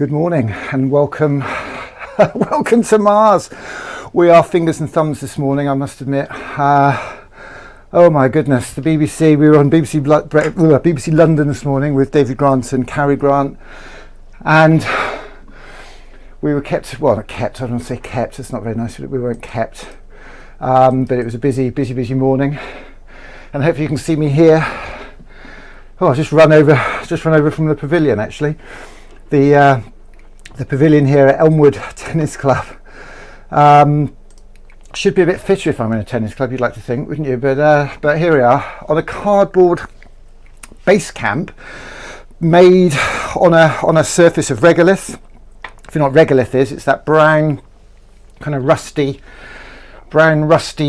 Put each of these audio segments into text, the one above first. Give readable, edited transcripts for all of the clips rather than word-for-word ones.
Good morning and welcome welcome to Mars. We are fingers and thumbs this morning, I must admit. Oh my goodness, the BBC, we were on BBC London this morning with David Grant and Cary Grant, and we were kept, well not kept, I don't want to say kept, it's not very nice, we weren't kept, but it was a busy morning, and hopefully you can see me here. Oh, I just run over from the pavilion actually. The pavilion here at Elmwood Tennis Club. Should be a bit fitter if I'm in a tennis club, you'd like to think, wouldn't you? But here we are on a cardboard base camp made on a surface of regolith. If you know what regolith is, it's that brown kind of rusty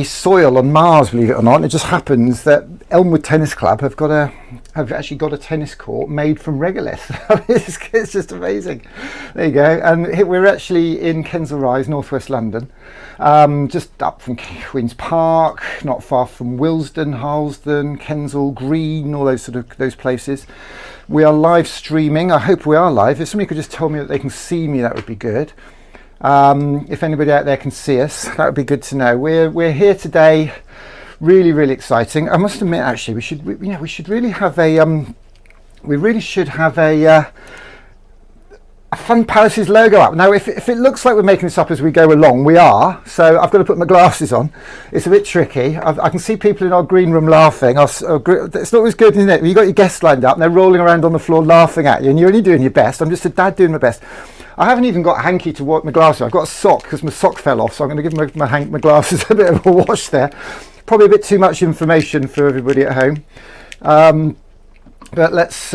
soil on Mars, believe it or not. And it just happens that Elmwood Tennis Club have actually got a tennis court made from regolith. It's just amazing. There you go. And we're actually in Kensal Rise, northwest London, just up from Queen's Park, not far from Willesden, Harlesden, Kensal Green, all those places. We are live streaming. I hope we are live. If somebody could just tell me that they can see me, that would be good. If anybody out there can see us, that would be good to know. We're here today, really exciting. I must admit, actually, we should really have a FunPalace's logo up. Now, if it looks like we're making this up as we go along, we are. So I've got to put my glasses on. It's a bit tricky. I can see people in our green room laughing. It's not always good, isn't it? You've got your guests lined up and they're rolling around on the floor laughing at you, and you're only doing your best. I'm just a dad doing my best. I haven't even got a hanky to wipe my glasses. I've got a sock because my sock fell off, so I'm going to give my glasses a bit of a wash there. Probably a bit too much information for everybody at home. But let's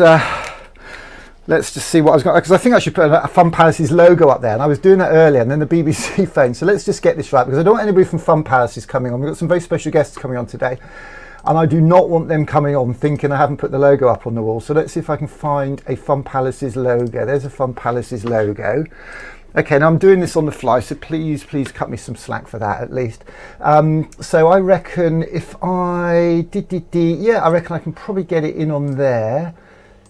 just see what I was going to, because I think I should put a FunPalace's logo up there, and I was doing that earlier, and then the BBC phone. So let's just get this right, because I don't want anybody from FunPalace's coming on. We've got some very special guests coming on today, and I do not want them coming on thinking I haven't put the logo up on the wall. So let's see if I can find a FunPalace's logo. There's a FunPalace's logo. Okay, now I'm doing this on the fly, so please cut me some slack for that at least. So I reckon if I I reckon I can probably get it in on there.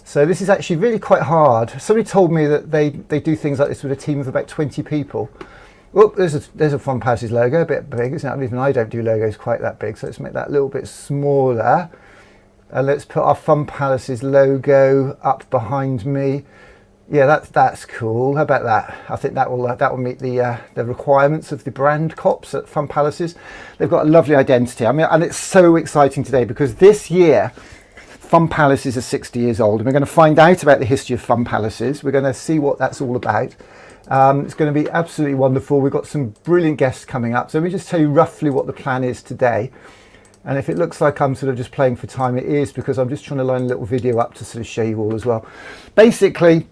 So this is actually really quite hard. Somebody told me that they do things like this with a team of about 20 people. Oh, there's a FunPalace's logo, a bit big, isn't it? Even I don't do logos quite that big, so let's make that a little bit smaller. And let's put our FunPalace's logo up behind me. Yeah, that's cool. How about that? I think that will meet the requirements of the brand cops at FunPalace's. They've got a lovely identity. I mean, and it's so exciting today because this year FunPalace's are 60 years old, and we're going to find out about the history of FunPalace's. We're going to see what that's all about. It's going to be absolutely wonderful. We've got some brilliant guests coming up. So let me just tell you roughly what the plan is today. And if it looks like I'm sort of just playing for time, it is because I'm just trying to line a little video up to sort of show you all as well. Basically,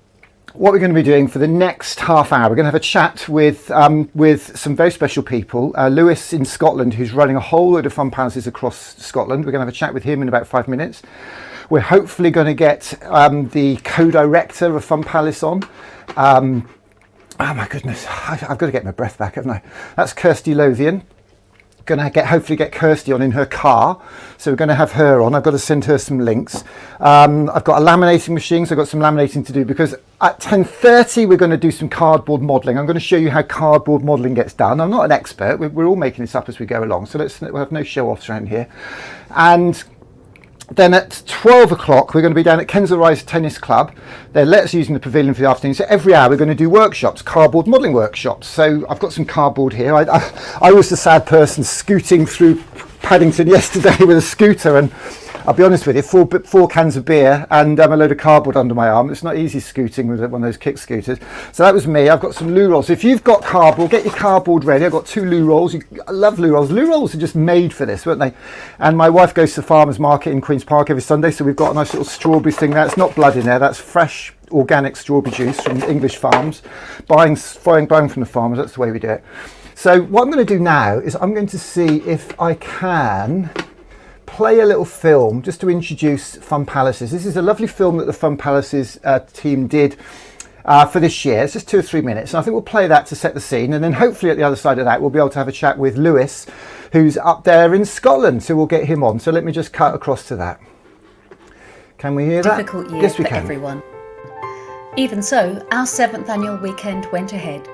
what we're going to be doing for the next half hour, we're going to have a chat with some very special people. Lewis in Scotland, who's running a whole load of FunPalace's across Scotland. We're going to have a chat with him in about 5 minutes. We're hopefully going to get the co-director of FunPalace on. Oh my goodness, I've got to get my breath back, haven't I? That's Kirsty Lothian. Going to hopefully get Kirsty on in her car, so we're going to have her on. I've got to send her some links. I've got a laminating machine, so I've got some laminating to do, because at 10:30 we're going to do some cardboard modelling. I'm going to show you how cardboard modelling gets done. I'm not an expert, we're all making this up as we go along, so we'll have no show-offs around here. And then at 12 o'clock, we're going to be down at Kensal Rise Tennis Club. They let us use the pavilion for the afternoon. So every hour we're going to do workshops, cardboard modelling workshops. So I've got some cardboard here. I was the sad person scooting through Paddington yesterday with a scooter, and I'll be honest with you, four cans of beer and a load of cardboard under my arm. It's not easy scooting with one of those kick scooters. So that was me. I've got some loo rolls. So if you've got cardboard, get your cardboard ready. I've got 2 loo rolls. I love loo rolls. Loo rolls are just made for this, weren't they? And my wife goes to the farmer's market in Queen's Park every Sunday, so we've got a nice little strawberry thing there. It's not blood in there. That's fresh organic strawberry juice from English farms. Buying from the farmers. That's the way we do it. So what I'm going to do now is I'm going to see if I can play a little film just to introduce FunPalace's. This is a lovely film that the FunPalace's team did for this year. It's just 2 or 3 minutes, and I think we'll play that to set the scene, and then hopefully at the other side of that we'll be able to have a chat with Lewis, who's up there in Scotland, so we'll get him on. So let me just cut across to that. Can we hear that? Difficult year yes, we for can. everyone. Even so, our 7th annual weekend went ahead.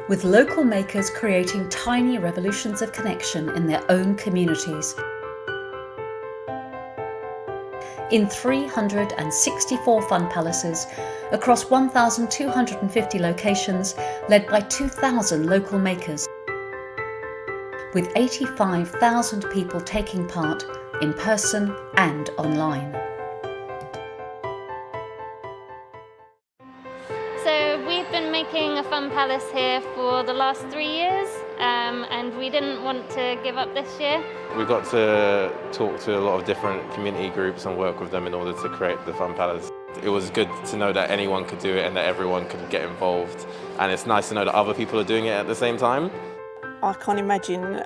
With local makers creating tiny revolutions of connection in their own communities. In 364 fun palaces across 1,250 locations, led by 2,000 local makers, with 85,000 people taking part in person and online. So we've been making a fun palace here for the last 3 years, and we didn't want to give up this year. We got to talk to a lot of different community groups and work with them in order to create the Fun Palace. It was good to know that anyone could do it and that everyone could get involved, and it's nice to know that other people are doing it at the same time. I can't imagine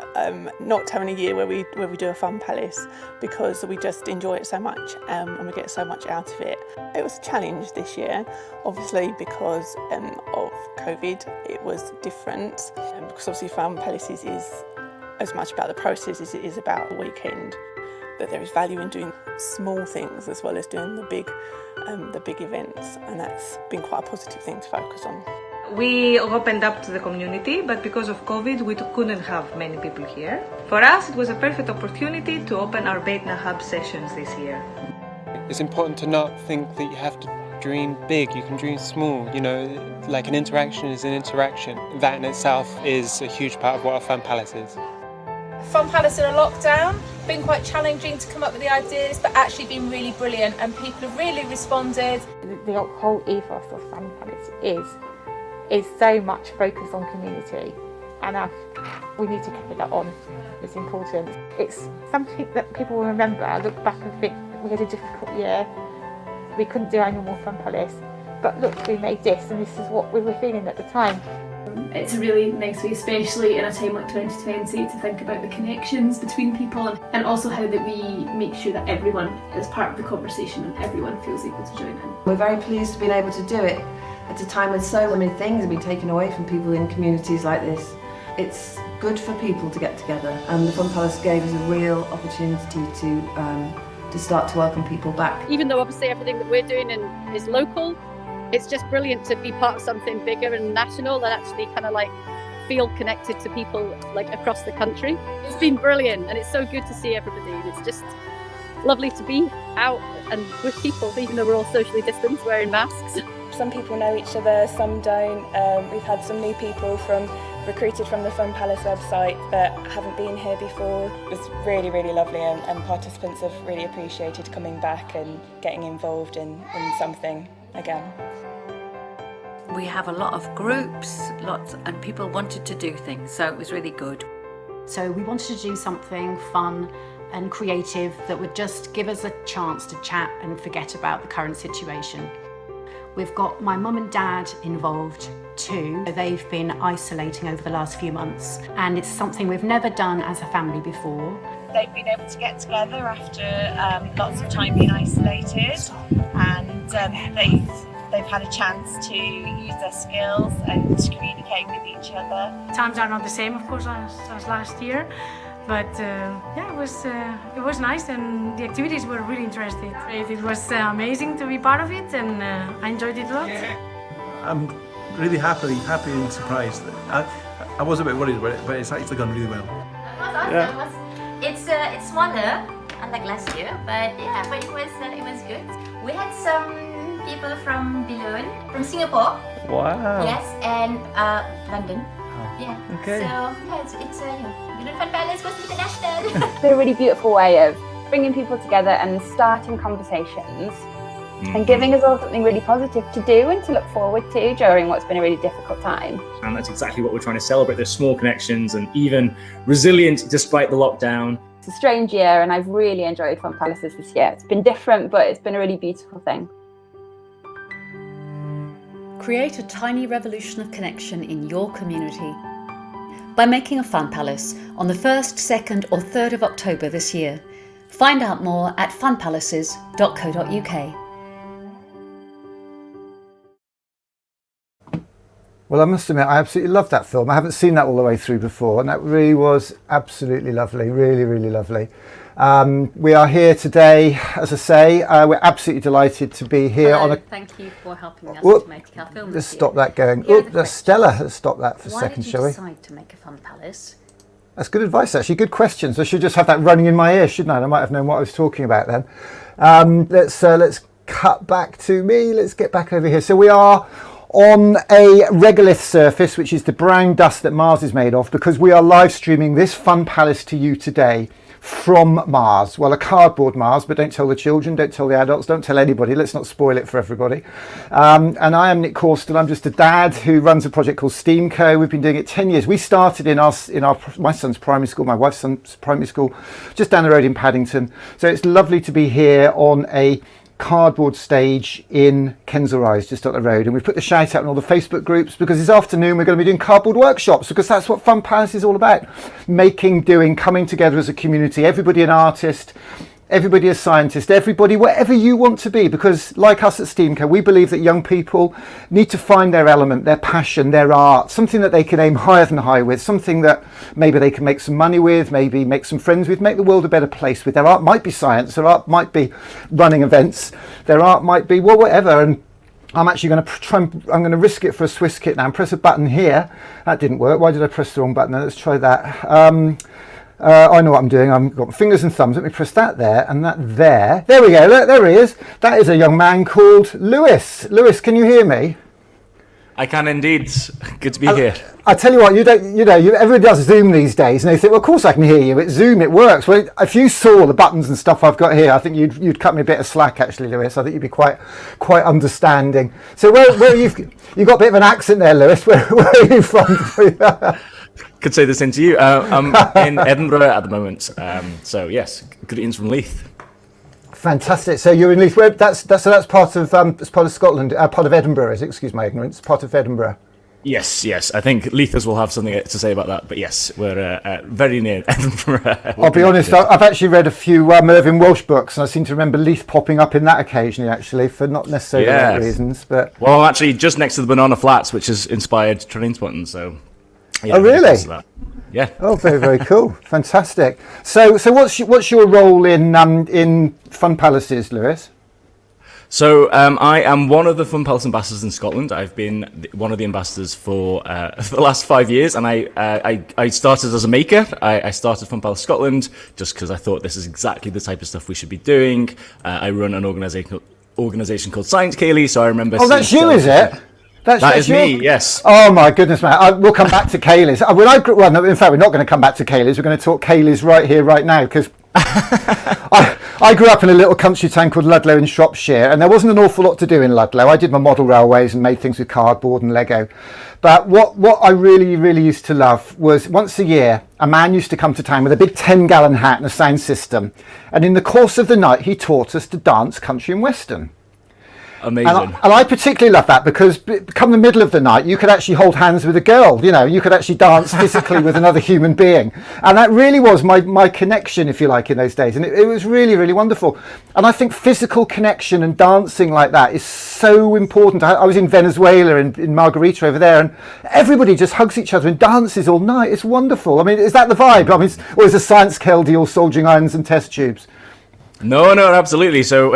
not having a year where we do a fun palace, because we just enjoy it so much and we get so much out of it. It was a challenge this year, obviously because of COVID. It was different because obviously fun palaces is as much about the process as it is about the weekend. That there is value in doing small things as well as doing the big events, and that's been quite a positive thing to focus on. We opened up to the community, but because of COVID we couldn't have many people here. For us it was a perfect opportunity to open our Betna Hub sessions this year. It's important to not think that you have to dream big, you can dream small, you know, like an interaction is an interaction. That in itself is a huge part of what a Fun Palace is. Fun Palace in a lockdown, been quite challenging to come up with the ideas, but actually been really brilliant, and people have really responded. The whole ethos of Fun Palace is so much focused on community, and we need to carry that on. It's important. It's something that people will remember. I look back and think we had a difficult year. We couldn't do any more Fun Palace, but look, we made this, and this is what we were feeling at the time. It's a really nice way, especially in a time like 2020, to think about the connections between people, and also how that we make sure that everyone is part of the conversation and everyone feels able to join in. We're very pleased to be able to do it at a time when so many things have been taken away from people in communities like this. It's good for people to get together, and the Fun Palace gave us a real opportunity to start to welcome people back. Even though obviously everything that we're doing is local, it's just brilliant to be part of something bigger and national and actually kind of like feel connected to people like across the country. It's been brilliant, and it's so good to see everybody, and it's just lovely to be out and with people, even though we're all socially distanced wearing masks. Some people know each other, some don't. We've had some new people recruited from the Fun Palace website that haven't been here before. It was really, really lovely, and participants have really appreciated coming back and getting involved in something again. We have a lot of groups, and people wanted to do things, so it was really good. So we wanted to do something fun and creative that would just give us a chance to chat and forget about the current situation. We've got my mum and dad involved too. They've been isolating over the last few months, and it's something we've never done as a family before. They've been able to get together after lots of time being isolated, and they've had a chance to use their skills and to communicate with each other. Times are not the same, of course, as last year. But yeah, it was nice, and the activities were really interesting. It was amazing to be part of it, and I enjoyed it a lot. I'm really happy and surprised. I was a bit worried about it, but it's actually gone really well. It was awesome. Yeah. It's smaller, unlike last year, but yeah, but it was good. We had some people from Boulogne, from Singapore. Wow. Yes, and London. Yeah. Okay. So yeah, it's Boulogne Fun Palace was international. It's been a really beautiful way of bringing people together and starting conversations and giving us all something really positive to do and to look forward to during what's been a really difficult time. And that's exactly what we're trying to celebrate, those small connections and even resilient despite the lockdown. It's a strange year, and I've really enjoyed Fun Palaces this year. It's been different, but it's been a really beautiful thing. Create a tiny revolution of connection in your community by making a Fun Palace on the 1st, 2nd or 3rd of October this year. Find out more at funpalaces.co.uk. Well, I must admit, I absolutely loved that film. I haven't seen that all the way through before, and that really was absolutely lovely, really, really lovely. We are here today, as I say, we're absolutely delighted to be here. Hello, thank you for helping us to make our film. Let's stop that going. That's Stella. Let's stop that for a second, shall we? Why did you decide to make a FunPalace? That's good advice, actually. Good questions. I should just have that running in my ear, shouldn't I? I might have known what I was talking about then. Let's cut back to me. Let's get back over here. So we are on a regolith surface, which is the brown dust that Mars is made of, because we are live streaming this FunPalace to you today from Mars. Well, a cardboard Mars, but don't tell the children, don't tell the adults, don't tell anybody. Let's not spoil it for everybody. And I am Nick Corston. I'm just a dad who runs a project called STEAMco. We've been doing it 10 years. We started in my son's primary school, my wife's son's primary school, just down the road in Paddington. So it's lovely to be here on a cardboard stage in Kensal Rise, just up the road, and we've put the shout out in all the Facebook groups because this afternoon we're going to be doing cardboard workshops, because that's what FunPalace is all about. Making, doing, coming together as a community, everybody an artist, everybody a scientist, everybody whatever you want to be, because like us at STEAMco, we believe that young people need to find their element, their passion, their art, something that they can aim higher than high with, something that maybe they can make some money with, maybe make some friends with, make the world a better place with. Their art might be science, their art might be running events, their art might be, well, whatever. And I'm actually going to I'm going to risk it for a Swiss kit now and press a button here. That didn't work. Why did I press the wrong button? Let's try that. I know what I'm doing. I've got fingers and thumbs. Let me press that there and that there. There we go. Look, there he is. That is a young man called Lewis. Lewis, can you hear me? I can indeed. Good to be here. I tell you what, everybody does Zoom these days, and they think, well, of course I can hear you. It's Zoom, it works. Well, if you saw the buttons and stuff I've got here, I think you'd cut me a bit of slack, actually, Lewis. I think you'd be quite understanding. So where you've got a bit of an accent there, Lewis. Where are you from? Could say the same to you. I'm in Edinburgh at the moment. So yes, greetings from Leith. Fantastic. So you're in Leith. That's part of Scotland. Part of Edinburgh, is it? Excuse my ignorance. Part of Edinburgh. Yes. I think Leithers will have something to say about that. But yes, we're very near Edinburgh. I'll be honest. I've actually read a few Mervyn Welsh books, and I seem to remember Leith popping up in that occasionally, actually, for not necessarily the right reasons. But well, I'm actually just next to the Banana Flats, which has inspired Trainspotting. So. Yeah, oh really? Yeah. Oh, very, very cool. Fantastic. So what's your role in FunPalaces, Lewis? So I am one of the FunPalace ambassadors in Scotland. I've been one of the ambassadors for the last 5 years, and I started as a maker. I started FunPalace Scotland just because I thought this is exactly the type of stuff we should be doing. I run an organisation called Science Kaylee, so I remember. Oh, that's you, is it? That is me, yes. Oh my goodness, man! We'll come back to Kaylee's. In fact, we're not going to come back to Kaylee's. We're going to talk Kaylee's right here, right now, because I grew up in a little country town called Ludlow in Shropshire, and there wasn't an awful lot to do in Ludlow. I did my model railways and made things with cardboard and Lego. But what I really, really used to love was once a year, a man used to come to town with a big 10-gallon hat and a sound system, and in the course of the night, he taught us to dance country and western. Amazing. And I particularly love that because come the middle of the night, you could actually hold hands with a girl, you could actually dance physically with another human being. And that really was my connection, if you like, in those days. And it was really, really wonderful. And I think physical connection and dancing like that is so important. I was in Venezuela, in Margarita over there, and everybody just hugs each other and dances all night. It's wonderful. I mean, is that the vibe? I mean, or is the science Keldy all soldering irons and test tubes? No, absolutely. So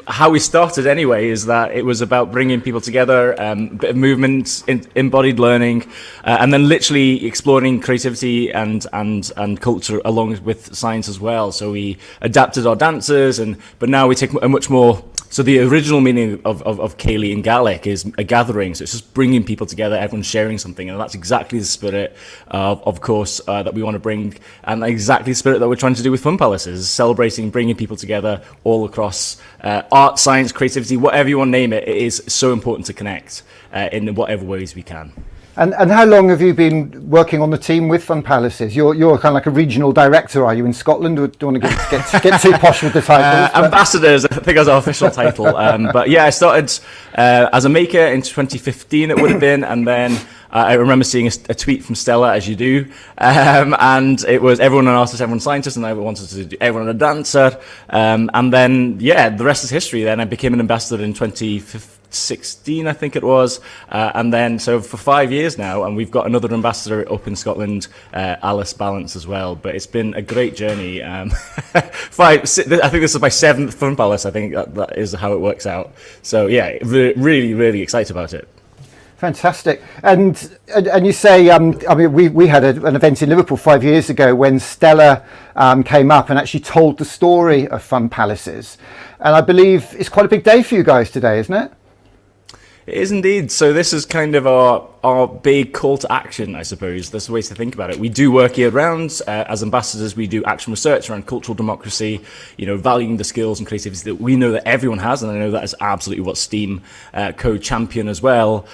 how we started anyway is that it was about bringing people together, a bit of movement, embodied learning, and then literally exploring creativity and culture along with science as well. So we adapted our dances, but now we take a much more. So the original meaning of Kaylee in Gaelic is a gathering. So it's just bringing people together, everyone sharing something. And that's exactly the spirit, of course, that we want to bring. And exactly the spirit that we're trying to do with FunPalace is celebrating, bringing people together all across art, science, creativity, whatever you want to name it. It is so important to connect in whatever ways we can. And how long have you been working on the team with FunPalaces? You're kind of like a regional director, are you, in Scotland? Or do you want to get too posh with the titles? Ambassadors, I think is our official title. But yeah, I started as a maker in 2015, it would have been, and then I remember seeing a tweet from Stella, as you do, and it was everyone an artist, everyone a scientist, and I wanted to do everyone a dancer. And then, yeah, the rest is history. Then I became an ambassador in 2015. 2016, I think it was, and then so for 5 years now, and we've got another ambassador up in Scotland, Alice Balance as well. But it's been a great journey. I think this is my 7th FunPalace. I think that is how it works out. So yeah, really, really excited about it. Fantastic. And you say, I mean, we had an event in Liverpool 5 years ago when Stella came up and actually told the story of FunPalaces. And I believe it's quite a big day for you guys today, isn't it? It is indeed. So this is kind of our big call to action, I suppose. That's the way to think about it. We do work year round. As ambassadors, we do action research around cultural democracy, valuing the skills and creativity that we know that everyone has. And I know that is absolutely what STEAM co-champion as well.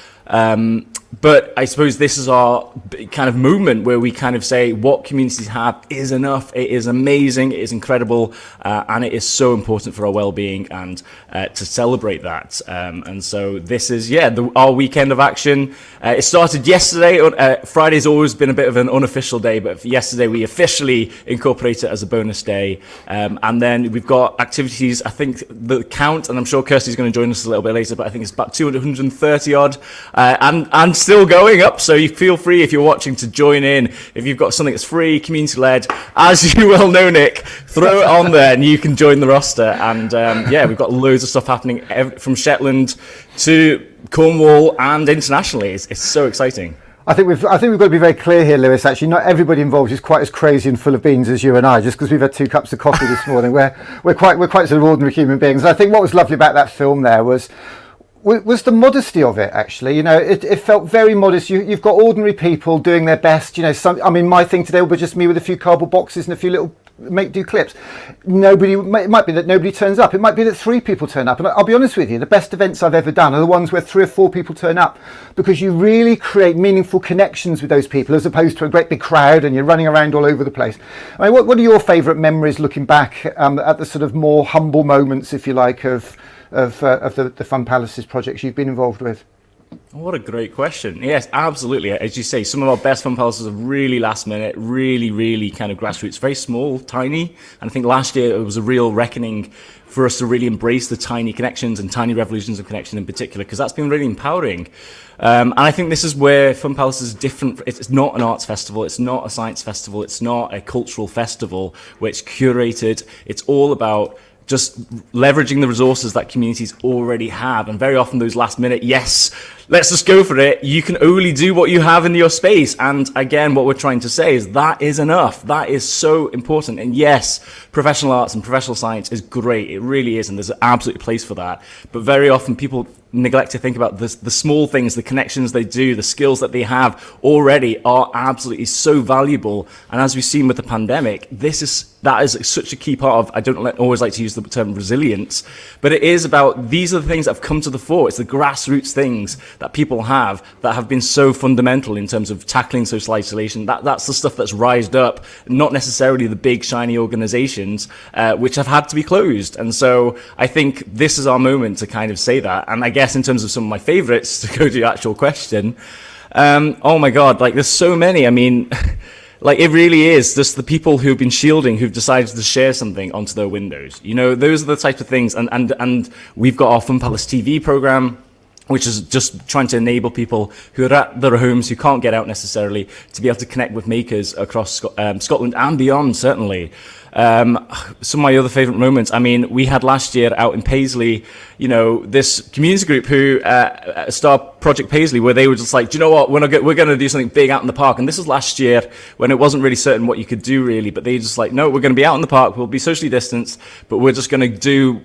But I suppose this is our kind of movement where we kind of say what communities have is enough. It is amazing. It is incredible. And it is so important for our well-being and to celebrate that. And so this is, our weekend of action. It started yesterday. Friday's always been a bit of an unofficial day, but yesterday we officially incorporated it as a bonus day. And then we've got activities, I think the count, and I'm sure Kirsty's going to join us a little bit later, but I think it's about 230 odd. And still going up, so you feel free if you're watching to join in. If you've got something that's free, community-led, as you well know, Nick, throw it on there and you can join the roster. And we've got loads of stuff happening from Shetland to Cornwall and internationally. It's so exciting. I think we've got to be very clear here, Lewis. Actually, not everybody involved is quite as crazy and full of beans as you and I. Just because we've had 2 cups of coffee this morning, we're quite sort of ordinary human beings. And I think what was lovely about that film there was the modesty of it. Actually, it felt very modest. You've got ordinary people doing their best. My thing today was just me with a few cardboard boxes and a few little make-do clips. It might be that nobody turns up. It might be that 3 people turn up. And I'll be honest with you, the best events I've ever done are the ones where 3 or 4 people turn up, because you really create meaningful connections with those people as opposed to a great big crowd and you're running around all over the place. I mean, what are your favourite memories looking back at the sort of more humble moments, if you like, of the FunPalaces projects you've been involved with? What a great question. Yes, absolutely. As you say, some of our best FunPalaces are really last minute, really, really kind of grassroots, very small, tiny. And I think last year it was a real reckoning for us to really embrace the tiny connections and tiny revolutions of connection in particular, because that's been really empowering. And I think this is where FunPalace is different. It's not an arts festival. It's not a science festival. It's not a cultural festival which curated. It's all about just leveraging the resources that communities already have. And very often those last minute, yes, let's just go for it. You can only do what you have in your space. And again, what we're trying to say is that is enough. That is so important. And yes, professional arts and professional science is great. It really is. And there's an absolute place for that. But very often people neglect to think about the small things, the connections they do, the skills that they have already are absolutely so valuable. And as we've seen with the pandemic, that is such a key part of, I don't always like to use the term resilience, but it is about, these are the things that have come to the fore. It's the grassroots things that people have that have been so fundamental in terms of tackling social isolation. That's the stuff that's rised up, not necessarily the big shiny organizations which have had to be closed. And so I think this is our moment to kind of say that. And I guess in terms of some of my favorites, to go to your actual question, oh my God, like there's so many. I mean, like it really is just the people who've been shielding, who've decided to share something onto their windows. Those are the types of things. And we've got our FunPalace TV program, which is just trying to enable people who are at their homes, who can't get out necessarily, to be able to connect with makers across Scotland and beyond, certainly. Some of my other favourite moments, I mean, we had last year out in Paisley, this community group who started Project Paisley, where they were just like, do you know what, we're going to do something big out in the park. And this was last year when it wasn't really certain what you could do really, but they just like, no, we're going to be out in the park, we'll be socially distanced, but we're just going to do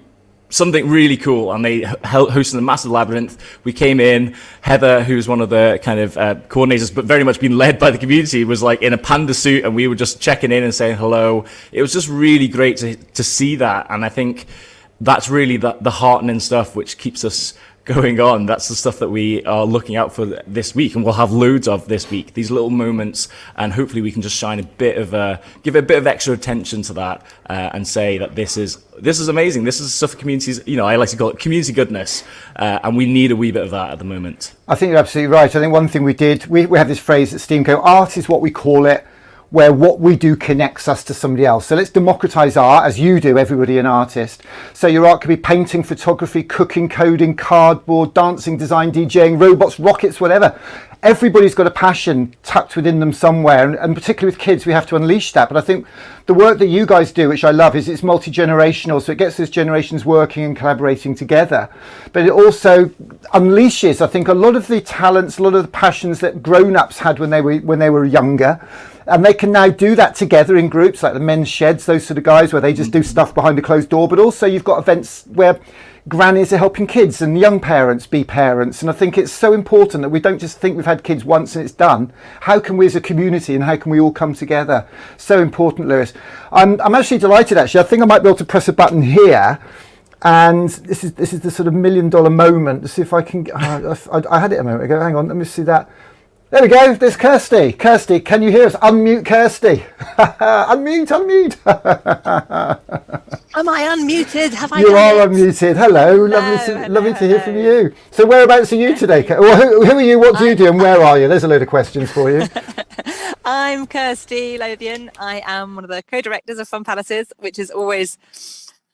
something really cool. And they hosted a massive labyrinth. We came in, Heather, who's one of the kind of coordinators, but very much being led by the community, was like in a panda suit, and we were just checking in and saying hello. It was just really great to see that. And I think that's really the heartening stuff which keeps us going on. That's the stuff that we are looking out for this week, and we'll have loads of this week, these little moments, and hopefully we can just shine give a bit of extra attention to that, and say that this is amazing. This is stuff for communities, I like to call it community goodness, and we need a wee bit of that at the moment. I think you're absolutely right. I think one thing we did, we have this phrase at STEAMCO, art is what we call it, where what we do connects us to somebody else. So let's democratize art, as you do, everybody an artist. So your art could be painting, photography, cooking, coding, cardboard, dancing, design, DJing, robots, rockets, whatever. Everybody's got a passion tucked within them somewhere, and particularly with kids, we have to unleash that. But I think the work that you guys do, which I love, is it's multi-generational, so it gets those generations working and collaborating together. But it also unleashes, I think, a lot of the talents, a lot of the passions that grown-ups had when they were younger. And they can now do that together in groups, like the men's sheds, those sort of guys, where they just do stuff behind a closed door. But also you've got events where grannies are helping kids and young parents be parents. And I think it's so important that we don't just think we've had kids once and it's done. How can we as a community, and how can we all come together? So important, Lewis. I'm actually delighted, actually. I think I might be able to press a button here. And this is the sort of $1 million moment. Let's see if I can... I had it a moment ago. Hang on, let me see that. There we go, there's Kirsty. Kirsty, can you hear us? Unmute Kirsty. Unmute. Am I unmuted? Have I You are done it? unmuted. Hello, lovely to hear from you. So whereabouts are you today? Well, who are you, what do you do, and where are you? There's a load of questions for you. I'm Kirsty Lothian. I am one of the co-directors of FunPalaces, which is always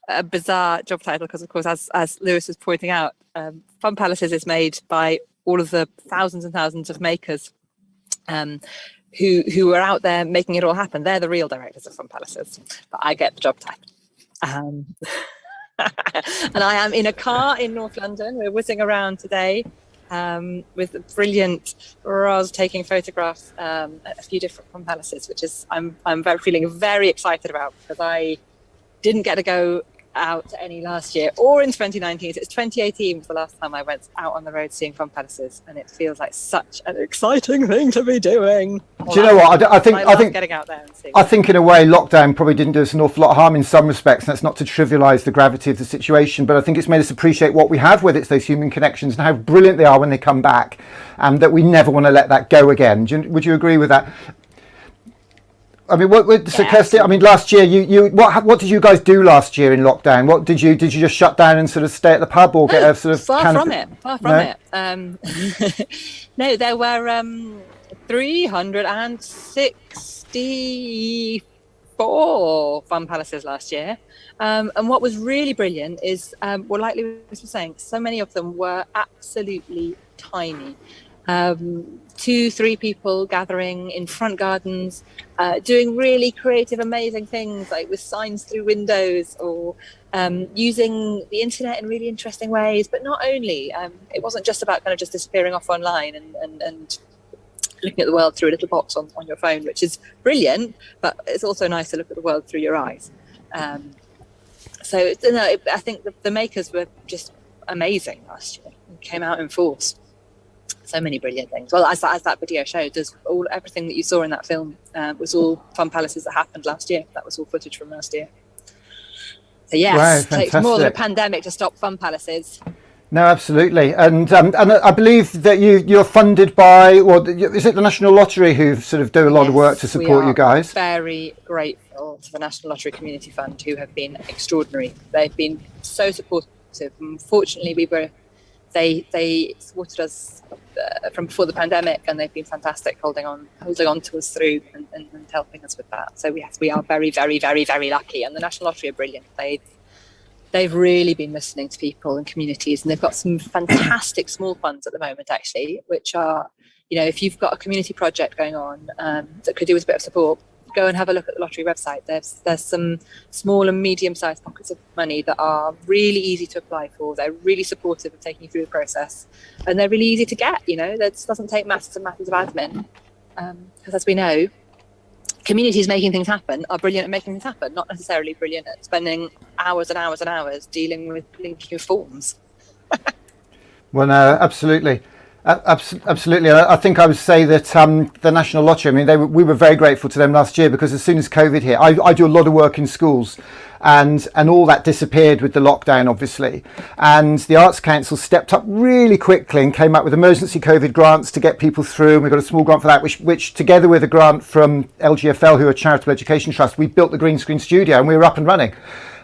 a bizarre job title because, of course, as Lewis was pointing out, FunPalaces is made by all of the thousands and thousands of makers who are out there making it all happen. They're the real directors of FunPalaces, but I get the job title. And I am in a car in North London. We're whizzing around today with the brilliant Roz taking photographs at a few different FunPalaces, which is I'm feeling very excited about, because I didn't get to go out to any last year or in 2019. So it's 2018 was the last time I went out on the road seeing FunPalaces, and it feels like such an exciting thing to be doing. Do you know what? I think getting out there and seeing. I think in a way lockdown probably didn't do us an awful lot of harm in some respects, and that's not to trivialise the gravity of the situation, but I think it's made us appreciate what we have, whether it's those human connections and how brilliant they are when they come back, and that we never want to let that go again. Would you agree with that? I mean, so Kirsty, I mean, last year, what did you guys do last year in lockdown? What did you just shut down and sort of stay at the pub, or get a sort of far from it? No, there were 364 FunPalaces last year, and what was really brilliant is, well, like Lewis was saying, so many of them were absolutely tiny. 2-3 people gathering in front gardens, doing really creative, amazing things, like with signs through windows, or using the internet in really interesting ways. But not only, it wasn't just about kind of just disappearing off online and looking at the world through a little box on your phone, which is brilliant, but it's also nice to look at the world through your eyes. I think the makers were just amazing last year and came out in force. So many brilliant things. Well, as that video showed, everything that you saw in that film was all FunPalaces that happened last year. That was all footage from last year. So yes, Wow, it takes more than a pandemic to stop FunPalaces. No, absolutely, and I believe that you're funded by, well, is it the National Lottery who sort of do a lot of work to support you guys? Very grateful to the National Lottery Community Fund, who have been extraordinary. They've been so supportive. Unfortunately, they supported us from before the pandemic, and they've been fantastic holding on to us through and helping us with that. So yes, we are very, very, very, very lucky, and the National Lottery are brilliant. They've really been listening to people and communities, and they've got some fantastic small funds at the moment, actually, which are, if you've got a community project going on that could do with a bit of support, go and have a look at the lottery website. There's some small and medium-sized pockets of money that are really easy to apply for. They're really supportive of taking you through the process, and they're really easy to get. That doesn't take masses and masses of admin, because as we know, communities making things happen are brilliant at making things happen, not necessarily brilliant at spending hours and hours and hours dealing with linking forms. Well, no, absolutely. Absolutely. I think I would say that the National Lottery, I mean, we were very grateful to them last year, because as soon as COVID hit, I do a lot of work in schools, and all that disappeared with the lockdown, obviously. And the Arts Council stepped up really quickly and came up with emergency COVID grants to get people through. And we got a small grant for that, which together with a grant from LGFL, who are a charitable education trust, we built the green screen studio, and we were up and running.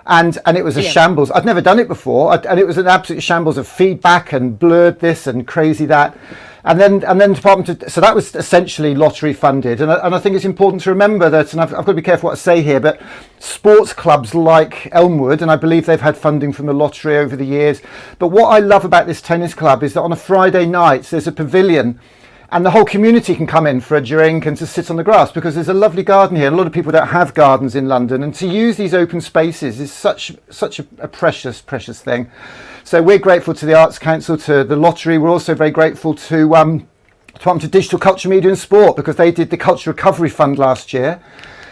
And it was a shambles. I'd never done it before, and it was an absolute shambles of feedback and blurred this and crazy that. And then so that was essentially lottery funded, and I think it's important to remember that, and I've got to be careful what I say here, but sports clubs like Elmwood, and I believe they've had funding from the lottery over the years, but what I love about this tennis club is that on a Friday night there's a pavilion and the whole community can come in for a drink and to sit on the grass, because there's a lovely garden here. A lot of people don't have gardens in London, and to use these open spaces is such a precious thing. So we're grateful to the Arts Council, to the lottery. We're also very grateful to Digital Culture, Media and Sport, because they did the Culture Recovery Fund last year,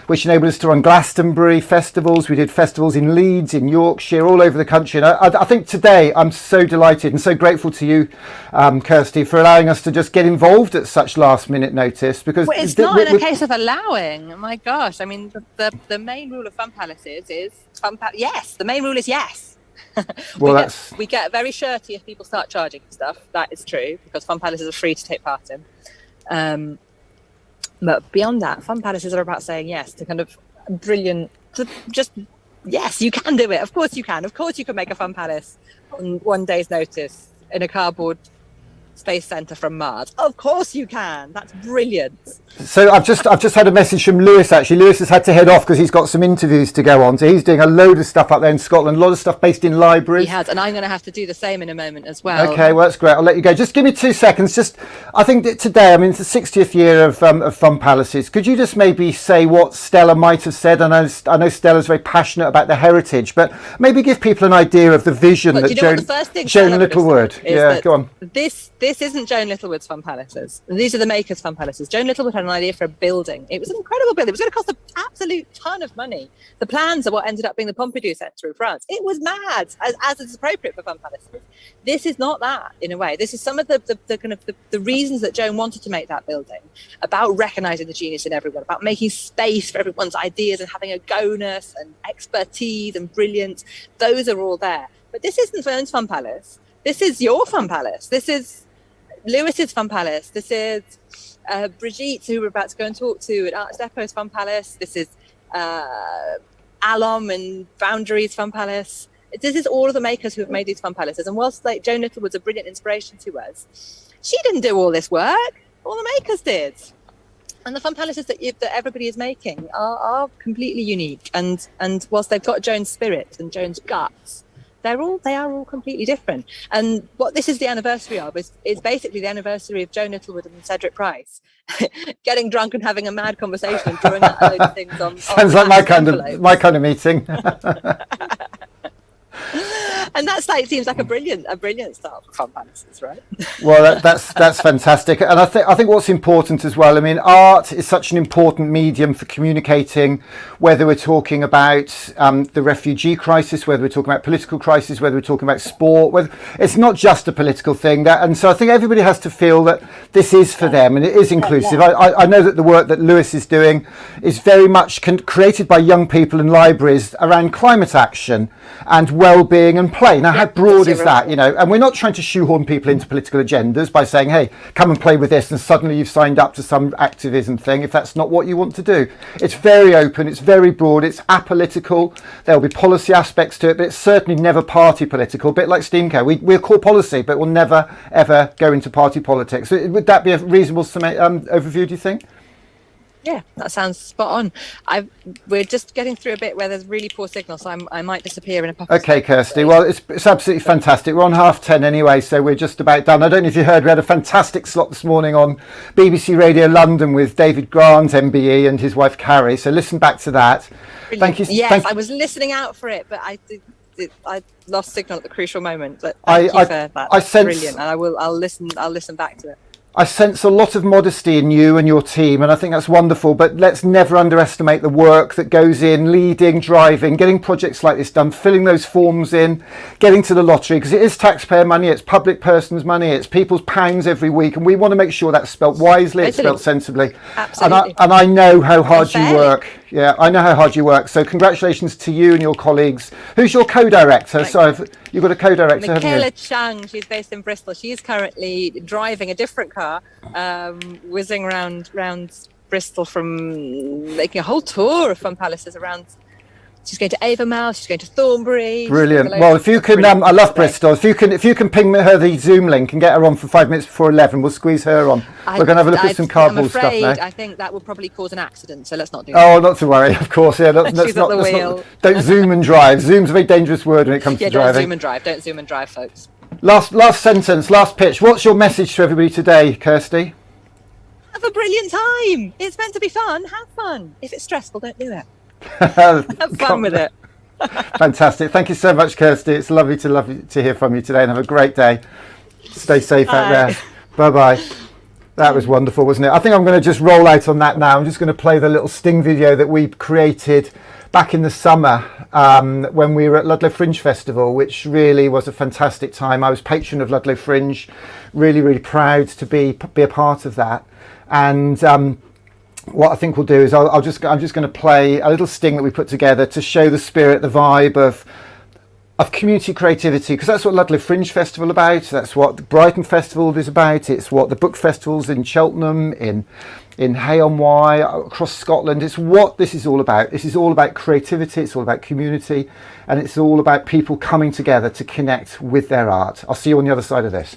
which enabled us to run Glastonbury festivals. We did festivals in Leeds, in Yorkshire, all over the country. And I think today I'm so delighted and so grateful to you, Kirsty, for allowing us to just get involved at such last minute notice. Because it's not in a case of allowing. Oh my gosh. I mean, the main rule of FunPalaces is yes. The main rule is yes. Well, we get very shirty if people start charging for stuff. That is true, because FunPalaces are free to take part in. But beyond that, FunPalaces are about saying yes to kind of brilliant, yes, you can do it. Of course you can. Of course you can make a FunPalace on one day's notice in a cardboard space centre from Mars. Of course you can. That's brilliant. So I've just had a message from Lewis, actually. Lewis has had to head off because he's got some interviews to go on. So he's doing a load of stuff up there in Scotland, a lot of stuff based in libraries. He has, and I'm going to have to do the same in a moment as well. Okay, well, that's great. I'll let you go. Just give me 2 seconds. I think that today, I mean, it's the 60th year of FunPalaces. Could you just maybe say what Stella might have said? I know Stella's very passionate about the heritage, but maybe give people an idea of the vision that Joan Littlewood. Yeah, go on. This isn't Joan Littlewood's FunPalaces. These are the makers' FunPalaces. Joan Littlewood had an idea for a building. It was an incredible building. It was going to cost an absolute ton of money. The plans are what ended up being the Pompidou Centre in France. It was mad, as is appropriate for FunPalaces. This is not that, in a way. This is some of the kind of the reasons that Joan wanted to make that building, about recognising the genius in everyone, about making space for everyone's ideas and having a go-ness and expertise and brilliance. Those are all there. But this isn't Fern's FunPalace. This is your FunPalace. This is Lewis's FunPalace. This is Brigitte, who we're about to go and talk to, at Arts Depot's FunPalace. This is Alom and Boundaries FunPalace. This is all of the makers who have made these FunPalaces. And whilst Joan Littlewood's a brilliant inspiration to us, she didn't do all this work. All the makers did. And the FunPalaces that everybody is making are completely unique. And whilst they've got Joan's spirit and Joan's guts, they are all completely different. And what this is the anniversary of is basically the anniversary of Joan Littlewood and Cedric Price getting drunk and having a mad conversation and throwing out a load of things on. Sounds like my kind of meeting. And seems like a brilliant start for FunPalaces, right? Well, that's fantastic, and I think what's important as well. I mean, art is such an important medium for communicating. Whether we're talking about the refugee crisis, whether we're talking about political crisis, whether we're talking about sport, it's not just a political thing. And so I think everybody has to feel that this is for them and it is inclusive. I know that the work that Lewis is doing is very much created by young people in libraries around climate action and well-being and play. Now, how broad is that? And we're not trying to shoehorn people into political agendas by saying, hey, come and play with this, and suddenly you've signed up to some activism thing if that's not what you want to do. It's very open, it's very broad, it's apolitical. There'll be policy aspects to it, but it's certainly never party political. A bit like Steamco, we're core policy, but we'll never ever go into party politics. So would that be a reasonable overview, do you think? Yeah, that sounds spot on. We're just getting through a bit where there's really poor signal, so I might disappear in a couple of Okay, Kirsty. Well, it's absolutely fantastic. We're on 10:30 anyway, so we're just about done. I don't know if you heard, we had a fantastic slot this morning on BBC Radio London with David Grant, MBE, and his wife Carrie. So listen back to that. Brilliant. Thank you. Yes, I was listening out for it, but I lost signal at the crucial moment. But thank you for that. That's brilliant, and I'll listen back to it. I sense a lot of modesty in you and your team, and I think that's wonderful, but let's never underestimate the work that goes in leading, driving, getting projects like this done, filling those forms in, getting to the lottery, because it is taxpayer money, it's public person's money, it's people's pounds every week, and we want to make sure that's spelt wisely, it's spelt sensibly. Absolutely. And I know how hard you work. Yeah, I know how hard you work. So congratulations to you and your colleagues. Who's your co-director? So you've got a co-director, haven't you? Michaela Chung, she's based in Bristol. She's currently driving a different car, whizzing around Bristol, from making a whole tour of FunPalaces around She's going to Avonmouth. She's going to Thornbury. Brilliant. Well, if you can, I love Bristol. If you can ping her the Zoom link and get her on for 5 minutes before 11, we'll squeeze her on. We're going to have a look at some cardboard stuff now. I think that would probably cause an accident, so let's not do that. Oh, not to worry. Of course, yeah. She's at the wheel. Don't zoom and drive. Zoom's a very dangerous word when it comes to driving. Don't zoom and drive. Don't zoom and drive, folks. Last sentence, last pitch. What's your message to everybody today, Kirsty? Have a brilliant time. It's meant to be fun. Have fun. If it's stressful, don't do it. Have fun with it. Fantastic. Thank you so much, Kirsty. It's lovely to hear from you today, and have a great day. Stay safe out there. Bye-bye. That was wonderful, wasn't it? I think I'm going to just roll out on that now. I'm just going to play the little sting video that we created back in the summer when we were at Ludlow Fringe Festival, which really was a fantastic time. I was patron of Ludlow Fringe, really, really proud to be a part of that. And what I think we'll do is I'm just going to play a little sting that we put together to show the spirit, the vibe of community creativity, because that's what Ludlow Fringe Festival about. That's what the Brighton Festival is about. It's what the book festivals in Cheltenham, in Hay-on-Wye, across Scotland. It's what this is all about. This is all about creativity. It's all about community, and it's all about people coming together to connect with their art. I'll see you on the other side of this.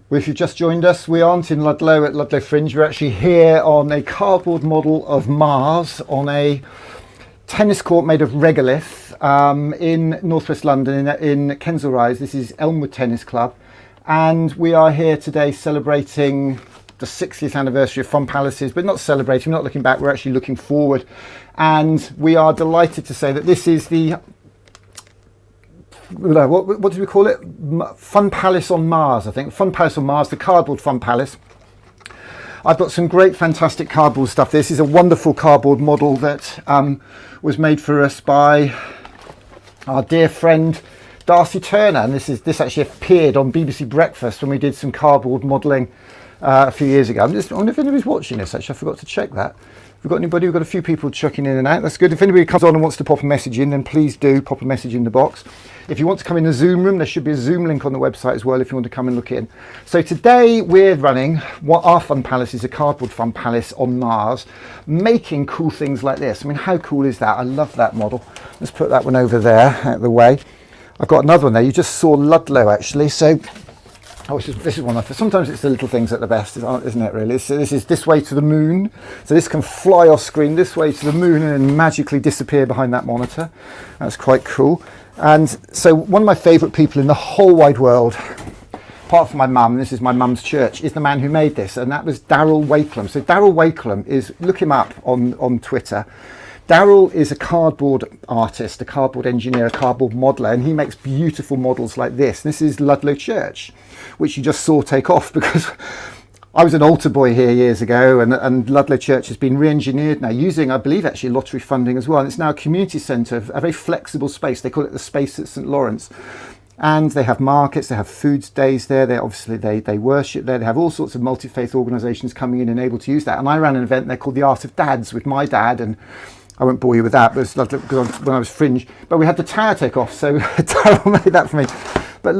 Well, if you've just joined us, we aren't in Ludlow at Ludlow Fringe. We're actually here on a cardboard model of Mars on a tennis court made of regolith in northwest London in Kensal Rise. This is Elmwood Tennis Club, and we are here today celebrating the 60th anniversary of FunPalaces, but not celebrating, we're not looking back, we're actually looking forward. And we are delighted to say that this is the what did we call it? FunPalace on Mars, I think. FunPalace on Mars, the cardboard FunPalace. I've got some great, fantastic cardboard stuff. This is a wonderful cardboard model that was made for us by our dear friend Darcy Turner, and this actually appeared on BBC Breakfast when we did some cardboard modelling a few years ago. I wonder if anybody's watching this. Actually, I forgot to check that. We've got anybody? We've got a few people checking in and out. That's good. If anybody comes on and wants to pop a message in, then please do pop a message in the box. If you want to come in the Zoom room, there should be a Zoom link on the website as well if you want to come and look in. So today we're running what our FunPalace is, a cardboard FunPalace on Mars, making cool things like this. I mean, how cool is that? I love that model. Let's put that one over there out of the way. I've got another one there. You just saw Ludlow actually. So this is one of the, sometimes it's the little things at the best, isn't it really? So this is this way to the moon. So this can fly off screen this way to the moon and then magically disappear behind that monitor. That's quite cool. And so one of my favourite people in the whole wide world, apart from my mum, this is my mum's church, is the man who made this, and that was Daryl Wakelam. So Daryl Wakelam is, look him up on Twitter. Daryl is a cardboard artist, a cardboard engineer, a cardboard modeller, and he makes beautiful models like this. This is Ludlow Church, which you just saw take off because I was an altar boy here years ago, and Ludlow Church has been re-engineered now using, I believe, actually lottery funding as well. And it's now a community centre, a very flexible space. They call it the Space at St Lawrence. And they have markets, they have foods days there. They worship there. They have all sorts of multi-faith organisations coming in and able to use that. And I ran an event there called the Art of Dads with my dad, and I won't bore you with that, but it's Ludlow, when I was Fringe. But we had the tower take off, so Daryl made that for me. But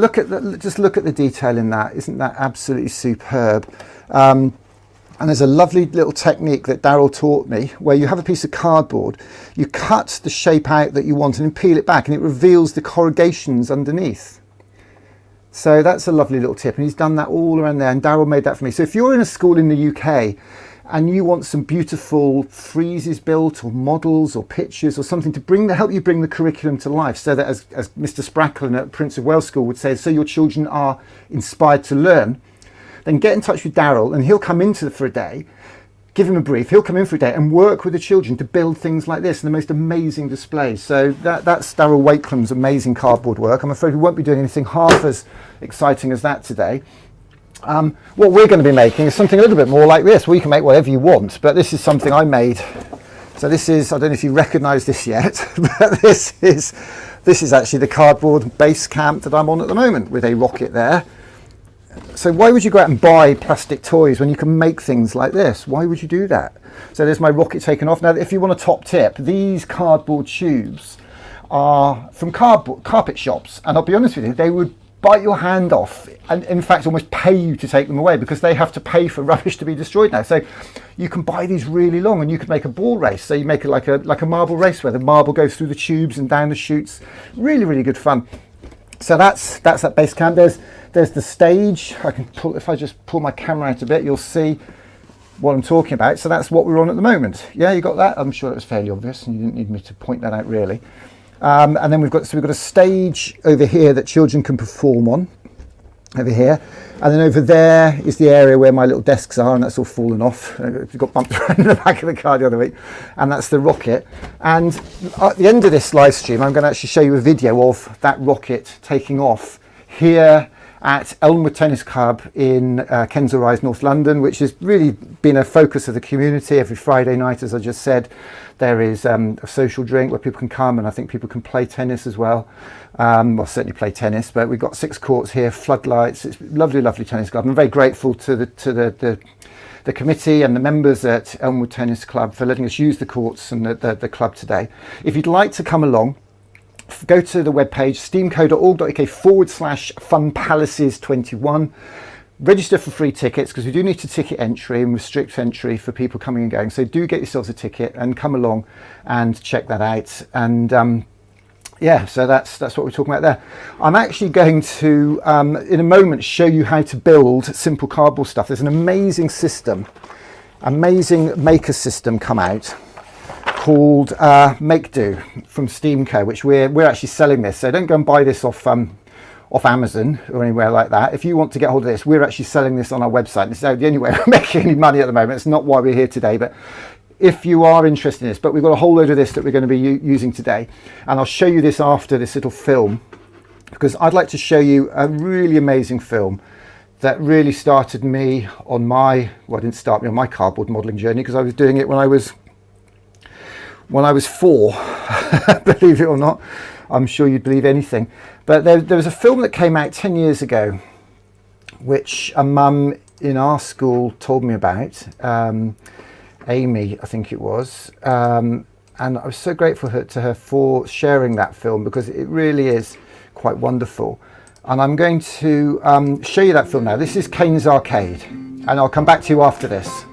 just look at the detail in that. Isn't that absolutely superb? And there's a lovely little technique that Daryl taught me where you have a piece of cardboard, you cut the shape out that you want and then peel it back and it reveals the corrugations underneath. So that's a lovely little tip, and he's done that all around there, and Daryl made that for me. So if you're in a school in the UK and you want some beautiful friezes built or models or pictures or something to help you bring the curriculum to life, so that as Mr. Spracklin at Prince of Wales School would say, so your children are inspired to learn, then get in touch with Daryl and he'll come into for a day, give him a brief, he'll come in for a day and work with the children to build things like this and the most amazing displays. So that's Darryl Wakelam's amazing cardboard work. I'm afraid we won't be doing anything half as exciting as that today. What we're going to be making is something a little bit more like this. Well, you can make whatever you want, but this is something I made. So this is, I don't know if you recognise this yet, but this is actually the cardboard base camp that I'm on at the moment with a rocket there. So why would you go out and buy plastic toys when you can make things like this? Why would you do that? So there's my rocket taken off. Now, if you want a top tip, these cardboard tubes are from carpet shops, and I'll be honest with you, they would bite your hand off and in fact almost pay you to take them away because they have to pay for rubbish to be destroyed now. So you can buy these really long and you can make a ball race. So you make it like a marble race where the marble goes through the tubes and down the chutes. Really, really good fun. So that's that base camp. There's the stage. I can pull, if I just pull my camera out a bit, you'll see what I'm talking about. So that's what we're on at the moment. Yeah, you got that? I'm sure it was fairly obvious and you didn't need me to point that out really. And then we've got a stage over here that children can perform on, over here, and then over there is the area where my little desks are, and that's all fallen off. It got bumped around in the back of the car the other week, and that's the rocket. And at the end of this live stream, I'm going to actually show you a video of that rocket taking off here at Elmwood Tennis Club in Kensal Rise, North London, which has really been a focus of the community. Every Friday night, as I just said, there is a social drink where people can come, and I think people can play tennis as well. Well, certainly play tennis, but we've got 6 courts here, floodlights. It's a lovely, lovely tennis club. I'm very grateful to the committee and the members at Elmwood Tennis Club for letting us use the courts and the club today. If you'd like to come along, go to the webpage steamco.org.uk/FunPalaces21. Register for free tickets because we do need to ticket entry and restrict entry for people coming and going. So do get yourselves a ticket and come along and check that out. And yeah, so that's what we're talking about there. I'm actually going to, in a moment, show you how to build simple cardboard stuff. There's an amazing system, amazing maker system come out called Make Do from Steamco, which we're actually selling this. So don't go and buy this off Amazon or anywhere like that. If you want to get hold of this, we're actually selling this on our website. This is the only way we're making any money at the moment. It's not why we're here today, but if you are interested in this, but we've got a whole load of this that we're going to be using today, and I'll show you this after this little film, because I'd like to show you a really amazing film that really started me on my, well, it didn't start me on my cardboard modelling journey because I was doing it when I was 4, believe it or not. I'm sure you'd believe anything. But there was a film that came out 10 years ago, which a mum in our school told me about, Amy, I think it was. And I was so grateful to her for sharing that film because it really is quite wonderful. And I'm going to show you that film now. This is Kane's Arcade, and I'll come back to you after this.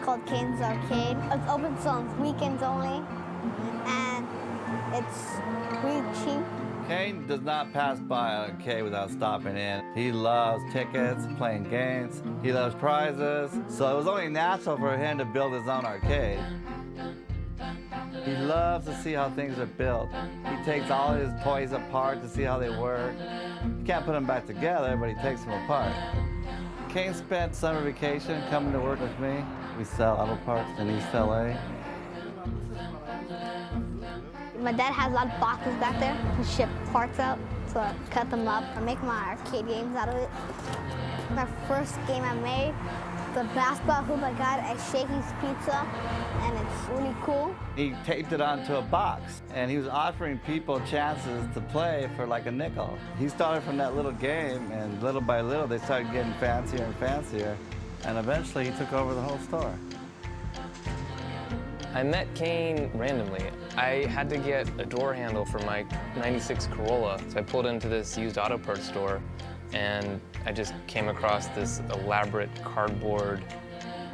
Called Kane's Arcade. It's open on weekends only, and it's really cheap. Kane does not pass by an arcade without stopping in. He loves tickets, playing games, he loves prizes, so it was only natural for him to build his own arcade. He loves to see how things are built. He takes all his toys apart to see how they work. You can't put them back together, but he takes them apart. Kane spent summer vacation coming to work with me. We sell auto parts in East LA. My dad has a lot of boxes back there to ship parts out, so I cut them up and make my arcade games out of it. My first game I made, the basketball hoop I got at Shakey's Pizza, and it's really cool. He taped it onto a box, and he was offering people chances to play for like a nickel. He started from that little game, and little by little they started getting fancier and fancier, and eventually he took over the whole store. I met Kane randomly. I had to get a door handle for my '96 Corolla, so I pulled into this used auto parts store, and I just came across this elaborate cardboard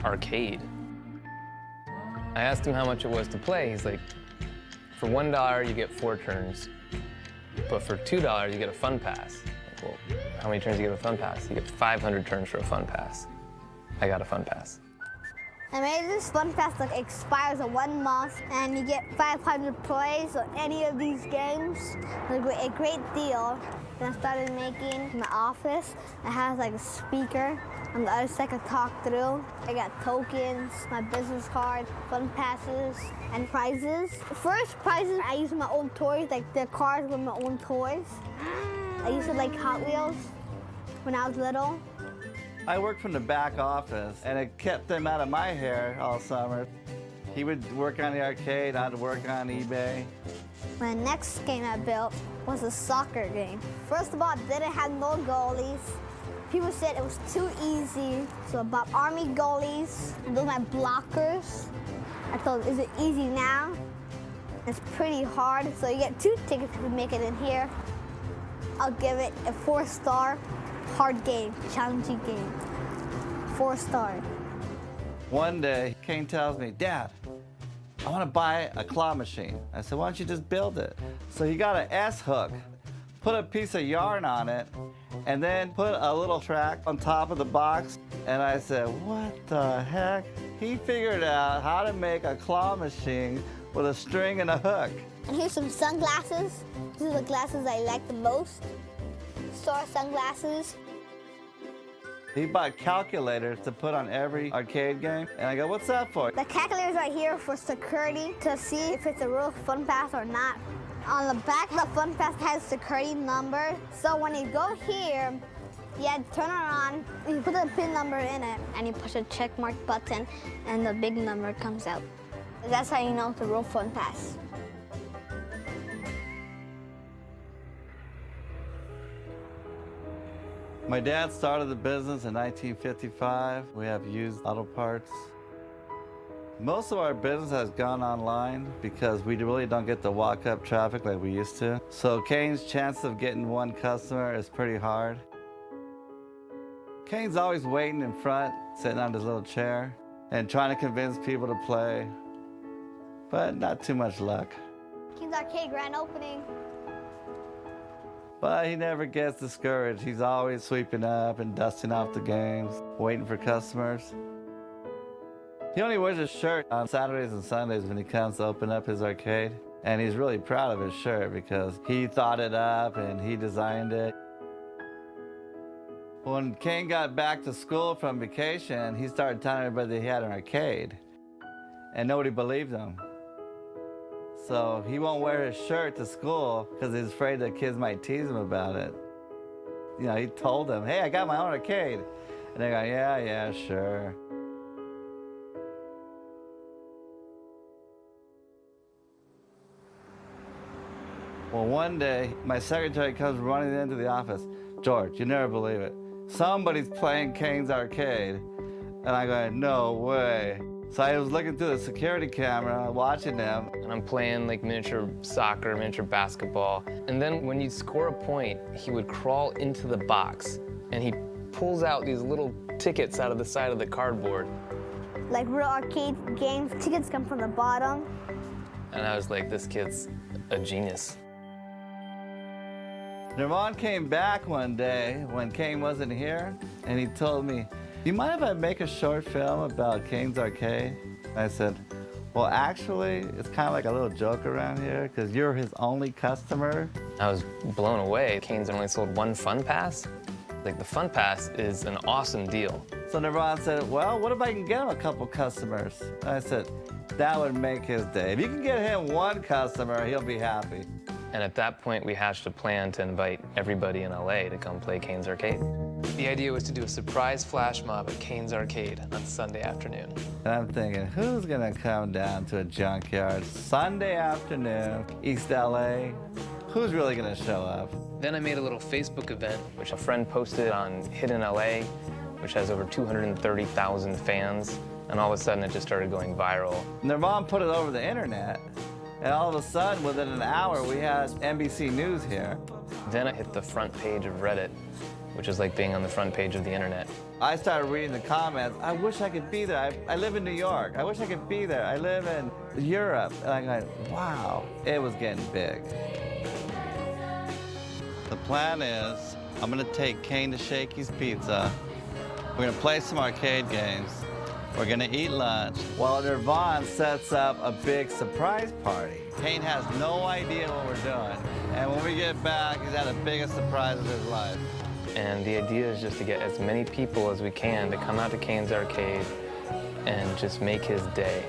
arcade. I asked him how much it was to play. He's like, for $1 you get 4 turns, but for $2 you get a FunPass. Like, well, how many turns do you get a FunPass? You get 500 turns for a FunPass. I got a FunPass. I made this FunPalace that expires in 1 month, and you get 500 plays on any of these games. It's a great deal. Then I started making my office. It has like a speaker on the other side I can talk through. I got tokens, my business card, fun passes, and prizes. First prizes, I used my own toys, like the cars were my own toys. I used to like Hot Wheels when I was little. I worked from the back office, and it kept him out of my hair all summer. He would work on the arcade, I'd work on eBay. My next game I built was a soccer game. First of all, it didn't have no goalies. People said it was too easy, so I bought army goalies, and those are my blockers. I thought, is it easy now? It's pretty hard, so you get 2 tickets if you make it in here. I'll give it a 4-star. Hard game, challenging game. 4-star. One day, Kane tells me, Dad, I want to buy a claw machine. I said, why don't you just build it? So he got an S-hook, put a piece of yarn on it, and then put a little track on top of the box. And I said, what the heck? He figured out how to make a claw machine with a string and a hook. And here's some sunglasses. These are the glasses I like the most. Star sunglasses. He bought calculators to put on every arcade game. And I go, what's that for? The calculator's right here for security to see if it's a real FunPalace or not. On the back, the FunPalace has security number. So when you go here, you have to turn it on, you put the PIN number in it, and you push a check mark button, and the big number comes out. That's how you know it's a real FunPalace. My dad started the business in 1955. We have used auto parts. Most of our business has gone online because we really don't get the walk-up traffic like we used to. So Kane's chance of getting one customer is pretty hard. Kane's always waiting in front, sitting on his little chair, and trying to convince people to play, but not too much luck. Kane's Arcade grand opening. But he never gets discouraged. He's always sweeping up and dusting off the games, waiting for customers. He only wears his shirt on Saturdays and Sundays when he comes to open up his arcade. And he's really proud of his shirt because he thought it up and he designed it. When Kane got back to school from vacation, he started telling everybody that he had an arcade. And nobody believed him. So he won't wear his shirt to school because he's afraid that kids might tease him about it. You know, he told them, hey, I got my own arcade. And they go, yeah, sure. Well, one day, my secretary comes running into the office. George, you never believe it. Somebody's playing Kane's Arcade. And I go, no way. So I was looking through the security camera, watching them. And I'm playing like miniature soccer, miniature basketball. And then when you'd score a point, he would crawl into the box and he pulls out these little tickets out of the side of the cardboard. Like real arcade games, tickets come from the bottom. And I was like, this kid's a genius. Nirvan came back one day when Kane wasn't here, and he told me, do you mind if I make a short film about Kane's Arcade? I said, well, actually, it's kind of like a little joke around here because you're his only customer. I was blown away. Kane's only sold 1 FunPass. Like, the FunPass is an awesome deal. So Nirvan said, well, what if I can get him a couple customers? And I said, that would make his day. If you can get him 1 customer, he'll be happy. And at that point, we hatched a plan to invite everybody in LA to come play Kane's Arcade. The idea was to do a surprise flash mob at Kane's Arcade on Sunday afternoon. And I'm thinking, who's gonna come down to a junkyard Sunday afternoon, East LA? Who's really gonna show up? Then I made a little Facebook event, which a friend posted on Hidden LA, which has over 230,000 fans. And all of a sudden, it just started going viral. Nirvan put it over the internet. And all of a sudden, within an hour, we had NBC News here. Then I hit the front page of Reddit, which is like being on the front page of the internet. I started reading the comments. I wish I could be there. I live in New York. I wish I could be there. I live in Europe. And I'm going, wow, it was getting big. The plan is, I'm gonna take Kane to Shakey's Pizza. We're gonna play some arcade games. We're gonna eat lunch while Nirvan sets up a big surprise party. Kane has no idea what we're doing. And when we get back, he's had the biggest surprise of his life. And the idea is just to get as many people as we can to come out to Kane's Arcade and just make his day.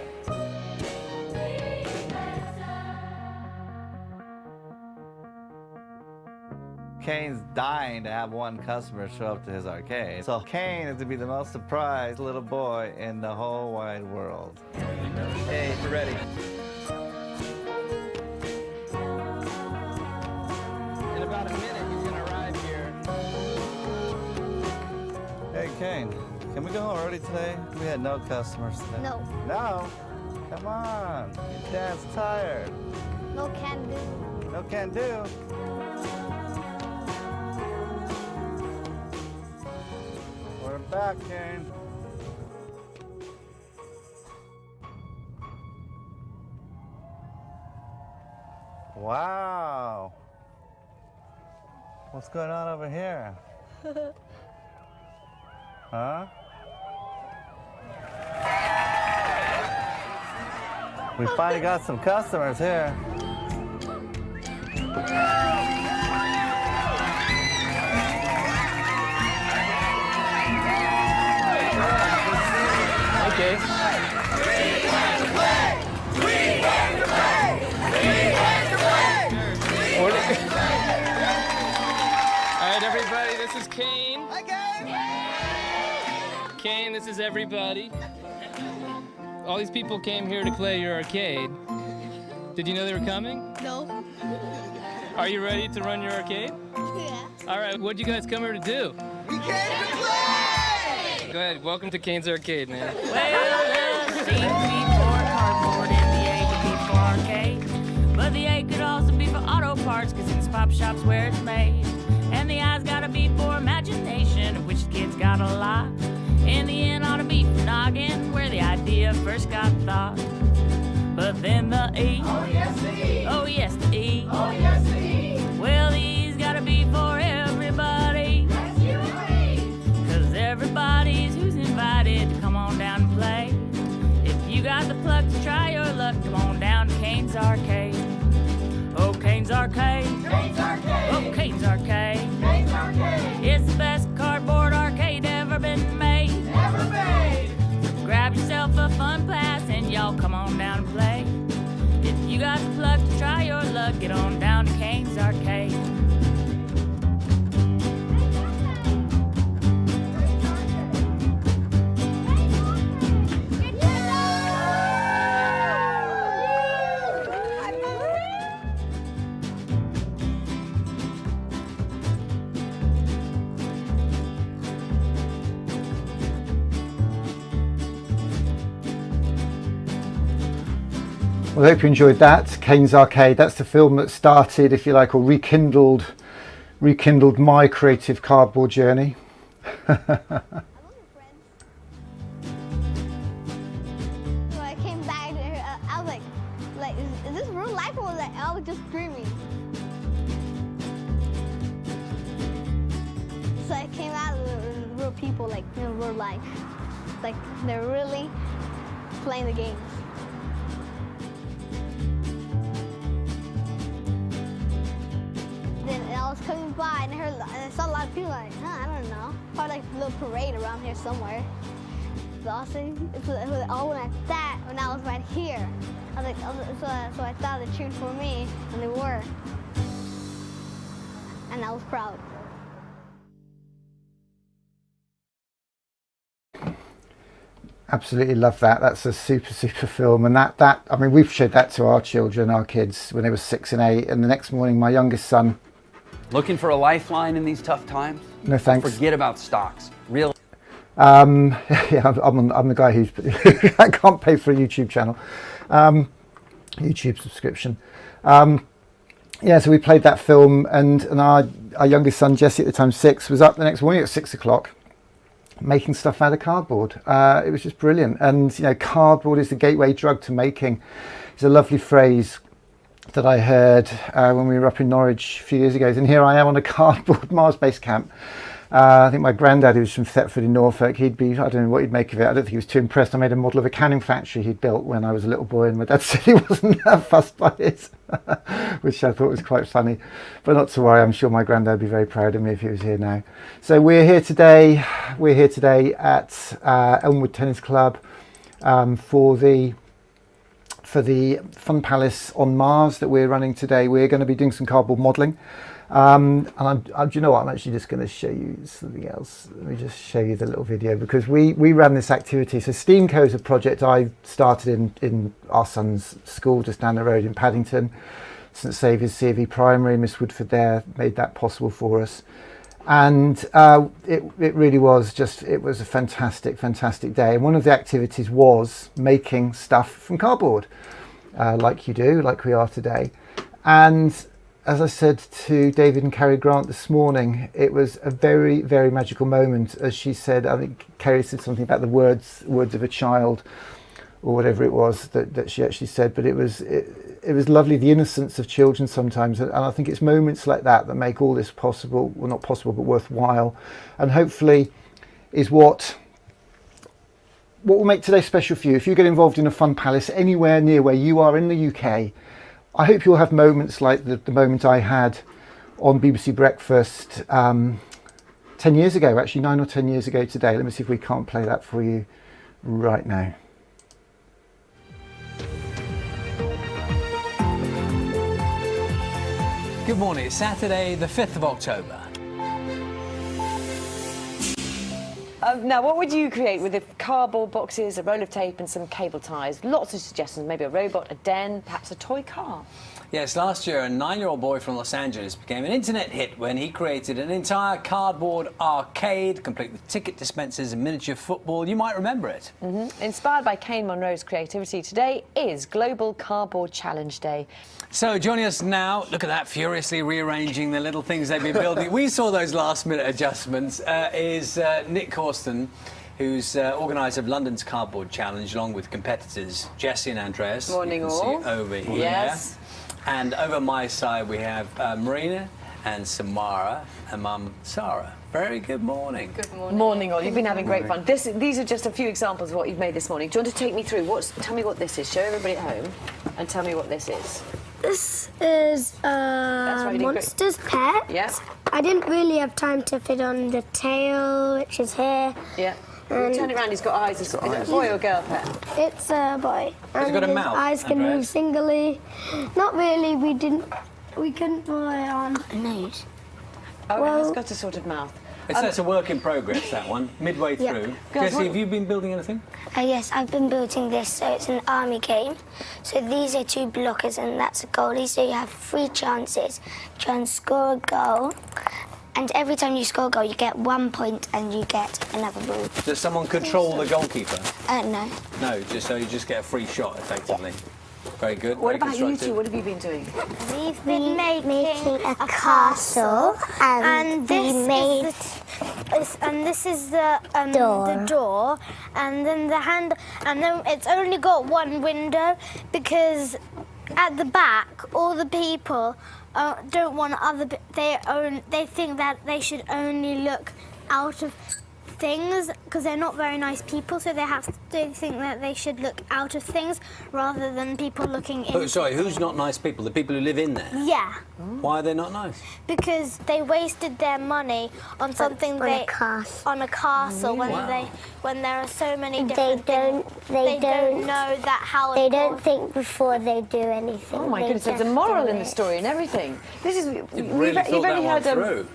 Kane's dying to have one customer show up to his arcade. So Kane is to be the most surprised little boy in the whole wide world. Hey, you're ready. In about a minute, he's gonna arrive here. Hey Kane, can we go home early today? We had no customers today. No. No? Come on, your dad's tired. No can do. No can do. We're back, Kane. Wow. What's going on over here? Huh? We finally got some customers here. Okay. All right, everybody, this is Kane. Hi, Kane. Kane, this is everybody. All these people came here to play your arcade. Did you know they were coming? No. Are you ready to run your arcade? Yeah. All right, what'd you guys come here to do? We came to play! Go ahead, welcome to Kane's Arcade, man. Well, the C could be for cardboard and the A could be for arcade. But the A could also be for auto parts, cause it's pop shops where it's made. And the I's gotta be for imagination, of which the kids got a lot. And the N ought to be for noggin, where the idea first got thought. But then the E. Oh yes, the E. Oh yes, the E. Oh yes, the E. Well, the E's gotta be for everybody. That's you and me. Cause everybody's who's invited to come on down and play. If you got the pluck to try your luck, come on down to Kane's Arcade. Oh, Kane's Arcade. Kane's Arcade. Oh, Kane's Arcade. Kane's Arcade. It's the best cardboard arcade ever been made. Ever made. So grab yourself a fun pass and y'all come on down and play. If you got the pluck to try your luck, get on down to Kane's Arcade. Well, I hope you enjoyed that. Kane's Arcade, that's the film that started, if you like, or rekindled my creative cardboard journey. So I came back and I was like, is this real life or was I was just dreaming? So I came out of real people, like in real life. Like they're really playing the games. Then I was coming by and I saw a lot of people like, I don't know, probably like a little parade around here somewhere. But also, it was all like that when I was right here. I was like, so I thought they cheered for me, and they were. And I was proud. Absolutely love that. That's a super film, and that I mean, we've showed that to our children, our kids, when they were 6 and 8, and the next morning my youngest son, looking for a lifeline in these tough times? No thanks. Forget about stocks. Real. Yeah, I'm the guy who's I can't pay for a YouTube channel, YouTube subscription. Yeah, so we played that film, and our youngest son Jesse, at the time 6, was up the next morning at 6 o'clock making stuff out of cardboard. It was just brilliant. And you know, cardboard is the gateway drug to making. It's a lovely phrase that I heard when we were up in Norwich a few years ago. And here I am on a cardboard Mars base camp, I think my granddad, who was from Thetford in Norfolk, I don't know what he'd make of it. I don't think he was too impressed. I made a model of a canning factory he'd built when I was a little boy, and my dad said he wasn't that fussed by it, which I thought was quite funny. But not to worry, I'm sure my granddad would be very proud of me if he was here now. So we're here today at Elmwood Tennis Club for the FunPalace on Mars that we're running today. We're going to be doing some cardboard modelling. And do you know what? I'm actually just going to show you something else. Let me just show you the little video, because we ran this activity. So Steamco is a project I started in our son's school just down the road in Paddington. St Saviour's CAV Primary, Miss Woodford there made that possible for us. And it really was it was a fantastic day. And one of the activities was making stuff from cardboard, like you do, like we are today. And as I said to David and Carrie Grant this morning, it was a very, very magical moment. As she said, I think Carrie said something about the words of a child, or whatever it was that she actually said. But it was lovely, the innocence of children sometimes. And I think it's moments like that that make all this possible. Well, not possible, but worthwhile. And hopefully is what will make today special for you. If you get involved in a FunPalace anywhere near where you are in the UK, I hope you'll have moments like the moment I had on BBC Breakfast 10 years ago, actually 9 or 10 years ago today. Let me see if we can't play that for you right now. Good morning, it's Saturday the 5th of October. Now, what would you create with the cardboard boxes, a roll of tape and some cable ties? Lots of suggestions, maybe a robot, a den, perhaps a toy car. Yes, last year a 9-year-old boy from Los Angeles became an internet hit when he created an entire cardboard arcade, complete with ticket dispensers and miniature football. You might remember it. Inspired by Kane Monroe's creativity, today is Global Cardboard Challenge Day. So joining us now, look at that, furiously rearranging the little things they've been building. We saw those last-minute adjustments, is Nick Corsten, who's organiser of London's Cardboard Challenge, along with competitors Jessie and Andreas. Morning all. See over here. Yes. And over my side we have Marina and Samara and Mum Sarah. Very good morning. Good morning. Morning all. You've been having great fun. These are just a few examples of what you've made this morning. Do you want to take me through? Tell me what this is. Show everybody at home and tell me what this is. This is Monster's pet. Yeah. I didn't really have time to fit on the tail, which is here. Yeah. Turn it around, he's got eyes. Is it a boy or a girl pet? It's a boy. Has he got a his mouth, eyes can Andreas? move singly. Not really, we couldn't put it on a nose. Oh, Well- it's got a sort of mouth. That's a work in progress, that one, midway Yeah. through. Girls, Jessie, have you been building anything? Yes, I've been building this, so it's an army game. So these are 2 blockers and that's a goalie, so you have 3 chances. Try and score a goal. And every time you score a goal, you get 1 point and you get another ball. Does someone control the goalkeeper? No. No, so you just get a free shot, effectively. Very good. What very about you constructive. two? What have you been doing? We've been making a castle, and this is the door, and then the hand, and then it's only got 1 window because at the back all the people don't want they think that they should only look out of things because they're not very nice people, so they think that they should look out of things rather than people looking in. Oh, sorry, who's not nice people? The people who live in there? Yeah. Why are they not nice? Because they wasted their money on something on a castle when there are so many different things. They don't know that how they don't think before they do anything. Oh my goodness, there's a moral in the story and everything. This is You've really thought that one through.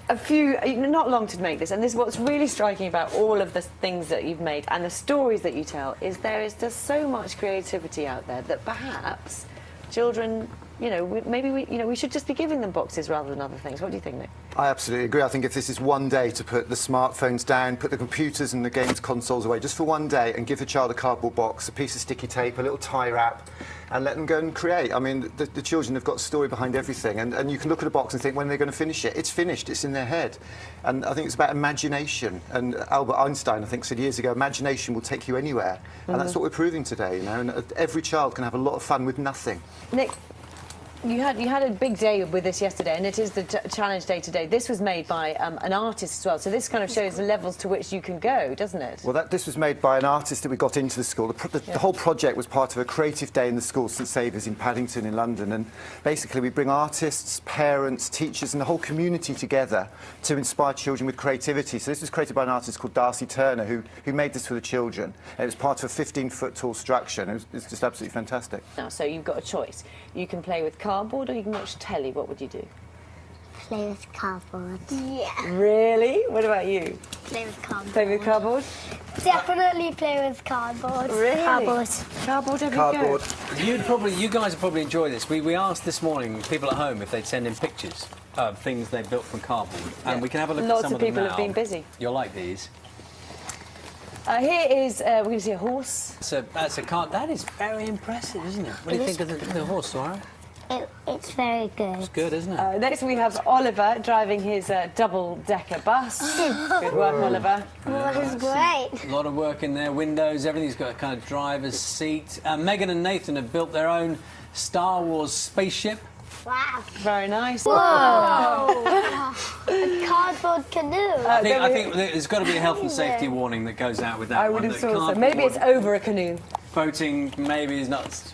A few, not long to make this, and this is what's really striking about all of the things that you've made and the stories that you tell is there is just so much creativity out there that perhaps children, we should just be giving them boxes rather than other things. What do you think, Nick? I absolutely agree. I think if this is one day to put the smartphones down, put the computers and the games consoles away, just for one day, and give the child a cardboard box, a piece of sticky tape, a little tie wrap, and let them go and create. I mean, the children have got a story behind everything, and you can look at a box and think, when they're going to finish it? It's finished, it's in their head. And I think it's about imagination. And Albert Einstein, I think, said years ago, imagination will take you anywhere. And that's what we're proving today, and every child can have a lot of fun with nothing. Nick? You had a big day with this yesterday, and it is the challenge day today. This was made by an artist as well, so this kind of shows the levels to which you can go, doesn't it? Well, this was made by an artist that we got into the school. The whole project was part of a creative day in the school, St Saviour's in Paddington in London, and basically we bring artists, parents, teachers and the whole community together to inspire children with creativity. So this was created by an artist called Darcy Turner who made this for the children. And it was part of a 15-foot tall structure, and it's just absolutely fantastic. Now, so you've got a choice. You can play with cardboard or you can watch telly. What would you do? Play with cardboard. Yeah. Really? What about you? Play with cardboard. Play with cardboard? Definitely play with cardboard. Really? Cardboard. Cardboard every Cardboard. You guys would probably enjoy this. We asked this morning people at home if they'd send in pictures of things they built from cardboard, and we can have a look Lots at some of them people now. have been busy. You'll like these. Here is, we're going to see a horse. That's a card. That is very impressive, isn't it? What do you think of the horse, Laura? It's very good. It's good, isn't it? Next we have Oliver driving his double-decker bus. Good work, Oliver. Well, that is great. A lot of work in there, windows, everything's got a kind of driver's seat. Megan and Nathan have built their own Star Wars spaceship. Wow. Very nice. Whoa! A cardboard canoe. I think there's got to be a health and safety warning that goes out with that I one. would have that thought so. Maybe it's over a canoe. Boating maybe is not...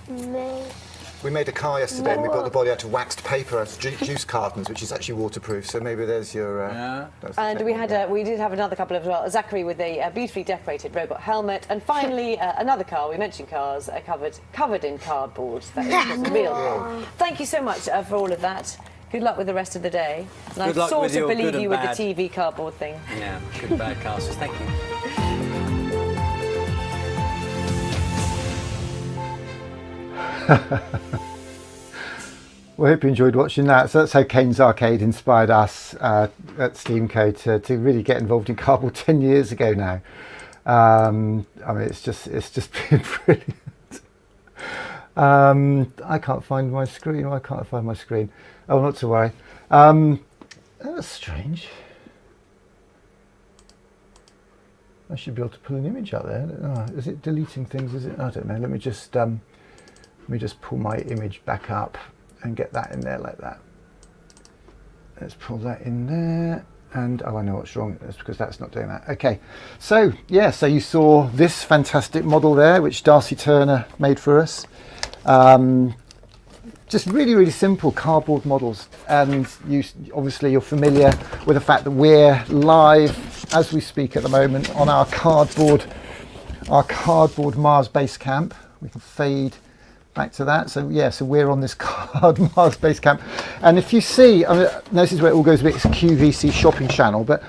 We made a car yesterday and we built the body out of waxed paper, out of juice cartons, which is actually waterproof. So maybe there's your. And we did have another couple as well. Zachary with a beautifully decorated robot helmet, and finally another car. We mentioned cars covered in cardboard. That is real. Thank you so much for all of that. Good luck with the rest of the day. And I sort of believe you with the TV cardboard thing. Yeah, good and bad castles. Thank you. Well, I hope you enjoyed watching that. So that's how Kane's Arcade inspired us at Steamco to really get involved in cardboard 10 years ago now. I mean, it's just been brilliant. I can't find my screen. Why can't I find my screen? Oh, not to worry. That's strange. I should be able to pull an image out there. Oh, is it deleting things? Is it? I don't know. Let me just pull my image back up and get that in there like that. Let's pull that in there. And oh, I know what's wrong. It's because that's not doing that. Okay, so yeah, so you saw this fantastic model there, which Darcy Turner made for us. Just really, really simple cardboard models. And obviously you're familiar with the fact that we're live as we speak at the moment on our cardboard Mars base camp. We can fade back to that. So yeah, so we're on this Mars base camp, and if you see, I mean, this is where it all goes a bit. It's a QVC shopping channel, but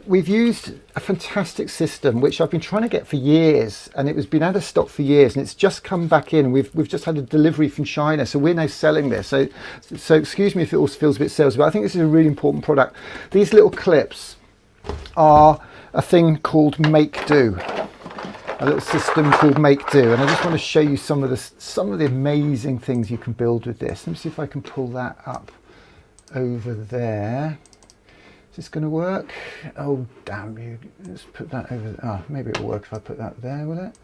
we've used a fantastic system which I've been trying to get for years, and it was been out of stock for years, and it's just come back in. We've just had a delivery from China, so we're now selling this. So excuse me if it all feels a bit salesy, but I think this is a really important product. These little clips are a thing called Make Do. A little system called Make Do, and I just want to show you some of the amazing things you can build with this. Let me see if I can pull that up over there. Is this going to work? Oh damn you! Let's put that over there. Oh, maybe it'll work if I put that there, will it?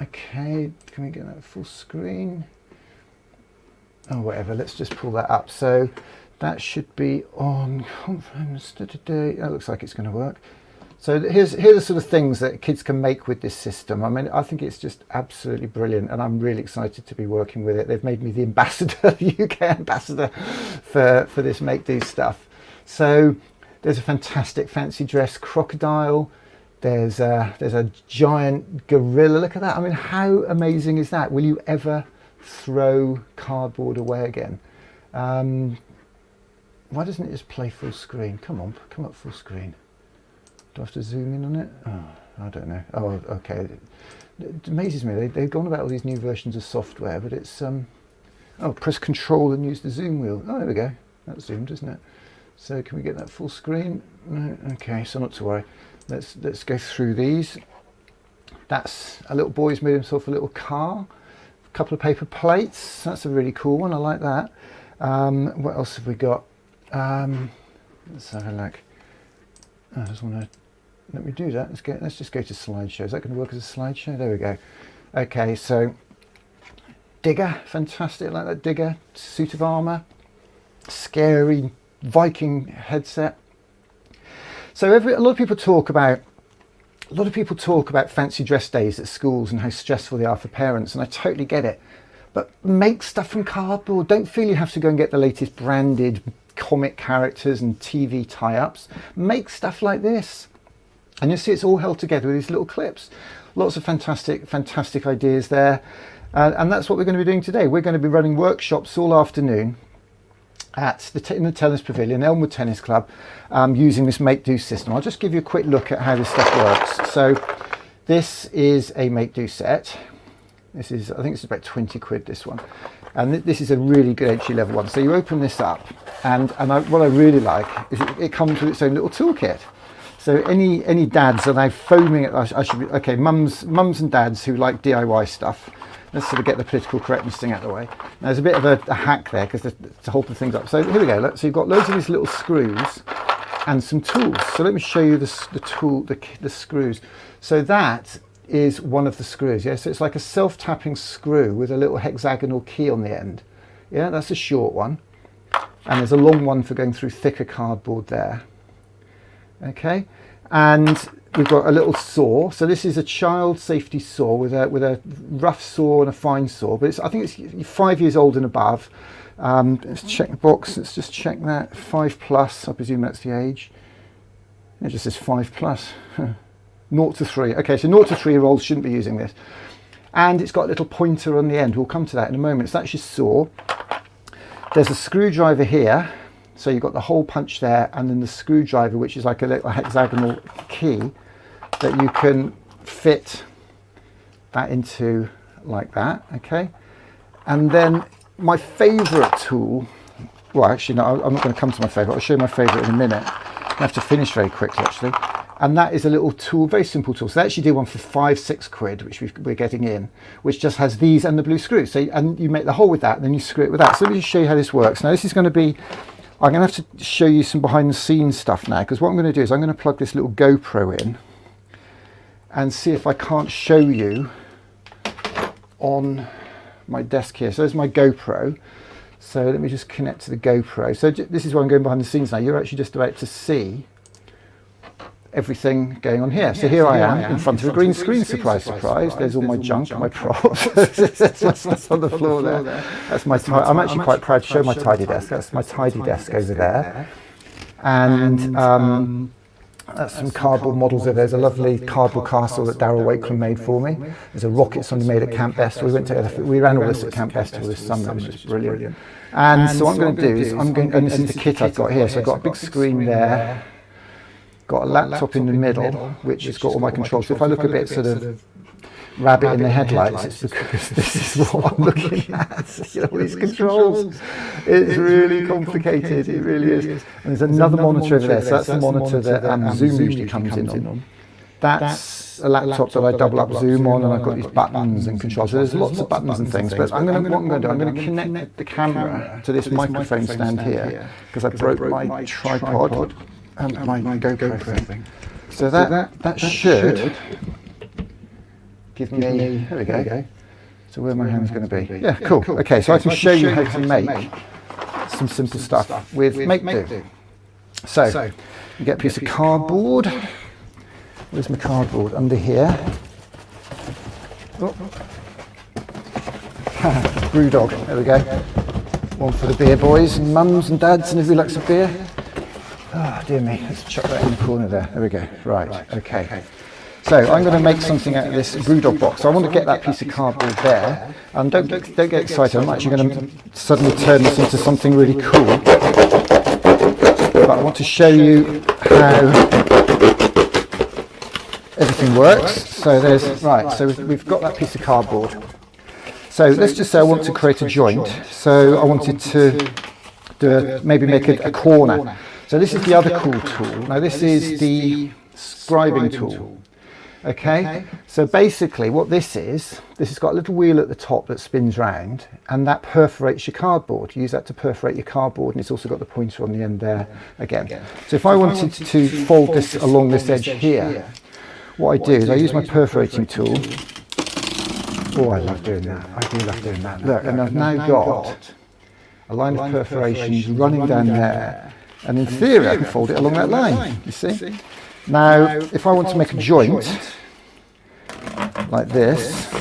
Okay, can we get that full screen? Oh, whatever. Let's just pull that up. So that should be on conference today. That looks like it's going to work. So here's the sort of things that kids can make with this system. I mean, I think it's just absolutely brilliant, and I'm really excited to be working with it. They've made me the ambassador, the UK ambassador for this Make Do stuff. So there's a fantastic fancy dress crocodile. There's a giant gorilla. Look at that. I mean, how amazing is that? Will you ever throw cardboard away again? Why doesn't it just play full screen? Come on, come up full screen. Do I have to zoom in on it? Oh, I don't know. Oh, okay. It amazes me. They've gone about all these new versions of software, but it's oh, press Control and use the zoom wheel. Oh, there we go. That's zoomed, isn't it? So can we get that full screen? No. Okay, so not to worry. Let's go through these. That's a little boy's made himself a little car. A couple of paper plates. That's a really cool one. I like that. What else have we got? Let's have a look. I just want to. Let me do that. Let's just go to slideshow. Is that going to work as a slideshow? There we go. Okay, so digger, fantastic, like that digger, suit of armour, scary Viking headset. So a lot of people talk about fancy dress days at schools and how stressful they are for parents, and I totally get it. But make stuff from cardboard. Don't feel you have to go and get the latest branded comic characters and TV tie-ups. Make stuff like this. And you'll see it's all held together with these little clips. Lots of fantastic ideas there. And that's what we're going to be doing today. We're going to be running workshops all afternoon in the tennis pavilion, Elmwood Tennis Club, using this make-do system. I'll just give you a quick look at how this stuff works. So this is a make-do set. This is, I think it's about 20 quid, this one. And this is a really good entry level one. So you open this up, and what I really like is it comes with its own little toolkit. So any dads are now foaming at, I should be, okay, mums and dads who like DIY stuff. Let's sort of get the political correctness thing out of the way. Now, there's a bit of a hack there because to hold the things up. So here we go. Look, so you've got loads of these little screws and some tools. So let me show you the screws. So that is one of the screws. Yeah, so it's like a self-tapping screw with a little hexagonal key on the end. Yeah, that's a short one, and there's a long one for going through thicker cardboard there. Okay, and we've got a little saw. So this is a child safety saw with a rough saw and a fine saw, but I think it's 5 years old and above. Let's check the box. Let's just check that. 5+. I presume that's the age. It just says 5+. 0 to 3. Okay, so 0 to 3-year-olds shouldn't be using this. And it's got a little pointer on the end. We'll come to that in a moment. So that's your saw. There's a screwdriver here. So you've got the hole punch there, and then the screwdriver, which is like a little hexagonal key that you can fit that into like that, okay? And then my favourite tool, well, actually, no, I'm not going to come to my favourite. I'll show you my favourite in a minute. I have to finish very quickly, actually. And that is a little tool, very simple tool. So they actually did one for 5-6 quid, which we're getting in, which just has these and the blue screws. So, and you make the hole with that, and then you screw it with that. So let me just show you how this works. Now, this is going to be, I'm going to have to show you some behind the scenes stuff now, because what I'm going to do is I'm going to plug this little GoPro in and see if I can't show you on my desk here. So there's my GoPro. So let me just connect to the GoPro. So this is where I'm going behind the scenes now. You're actually just about to see everything going on here. So here I am in front of a green screen, surprise, surprise. There's all my junk, my props. That's my stuff on the floor there. That's my I'm actually quite proud to show my tidy desk. That's my tidy desk over there. And that's some cardboard models there. There's a lovely cardboard castle that Daryl Wakeland made for me. There's a rocket somebody made at Camp Best. We ran all this at Camp Best this summer. It was just brilliant. And so what I'm going to do is and this is the kit I've got here. So I've got a big screen there. Got a laptop in the middle, which has got all my controls. So if I look a bit sort of rabbit in the headlights, it's because this is what I'm looking at. You know, these controls. It's really complicated. It really is. And there's another monitor over there. So that's the monitor that Zoom usually comes in on. That's a laptop that I double up Zoom on, and I've got these buttons and controls. So there's lots of buttons and things. But what I'm going to do, I'm going to connect the camera to this microphone stand here, because I broke my tripod and my GoPro thing. So that should give me, there we go. So where my hand's going to be. Yeah, cool. Okay, so I can show you how to make some simple stuff with Make-Do. So you get a piece of cardboard. Where's my cardboard? Under here. Oh. Brewdog, there we go. One for the beer boys and mums and dads and everybody likes a beer. Oh, dear me, let's chuck that in the corner there. There we go. Right, okay. So I'm going to make something out of this Brewdog box. So I want to get that piece of cardboard there. And don't get excited, I'm actually going to suddenly turn this into something really cool. But I want to show you how everything works. So we've got that piece of cardboard. So let's just say I want to create a joint. So I wanted to maybe make a corner. So this is the other cool tool. Now this is the scribing tool. Okay, so basically what this has got a little wheel at the top that spins round, and that perforates your cardboard. You use that to perforate your cardboard, and it's also got the pointer on the end there again. So if I wanted to fold this along this edge here, what I do is I use my perforating tool, Oh, I love doing that. I do love doing that. Look, and I've now got a line of perforations running down there. And in theory, I can fold it along that line, you see? Now, if I want to make a joint, like this,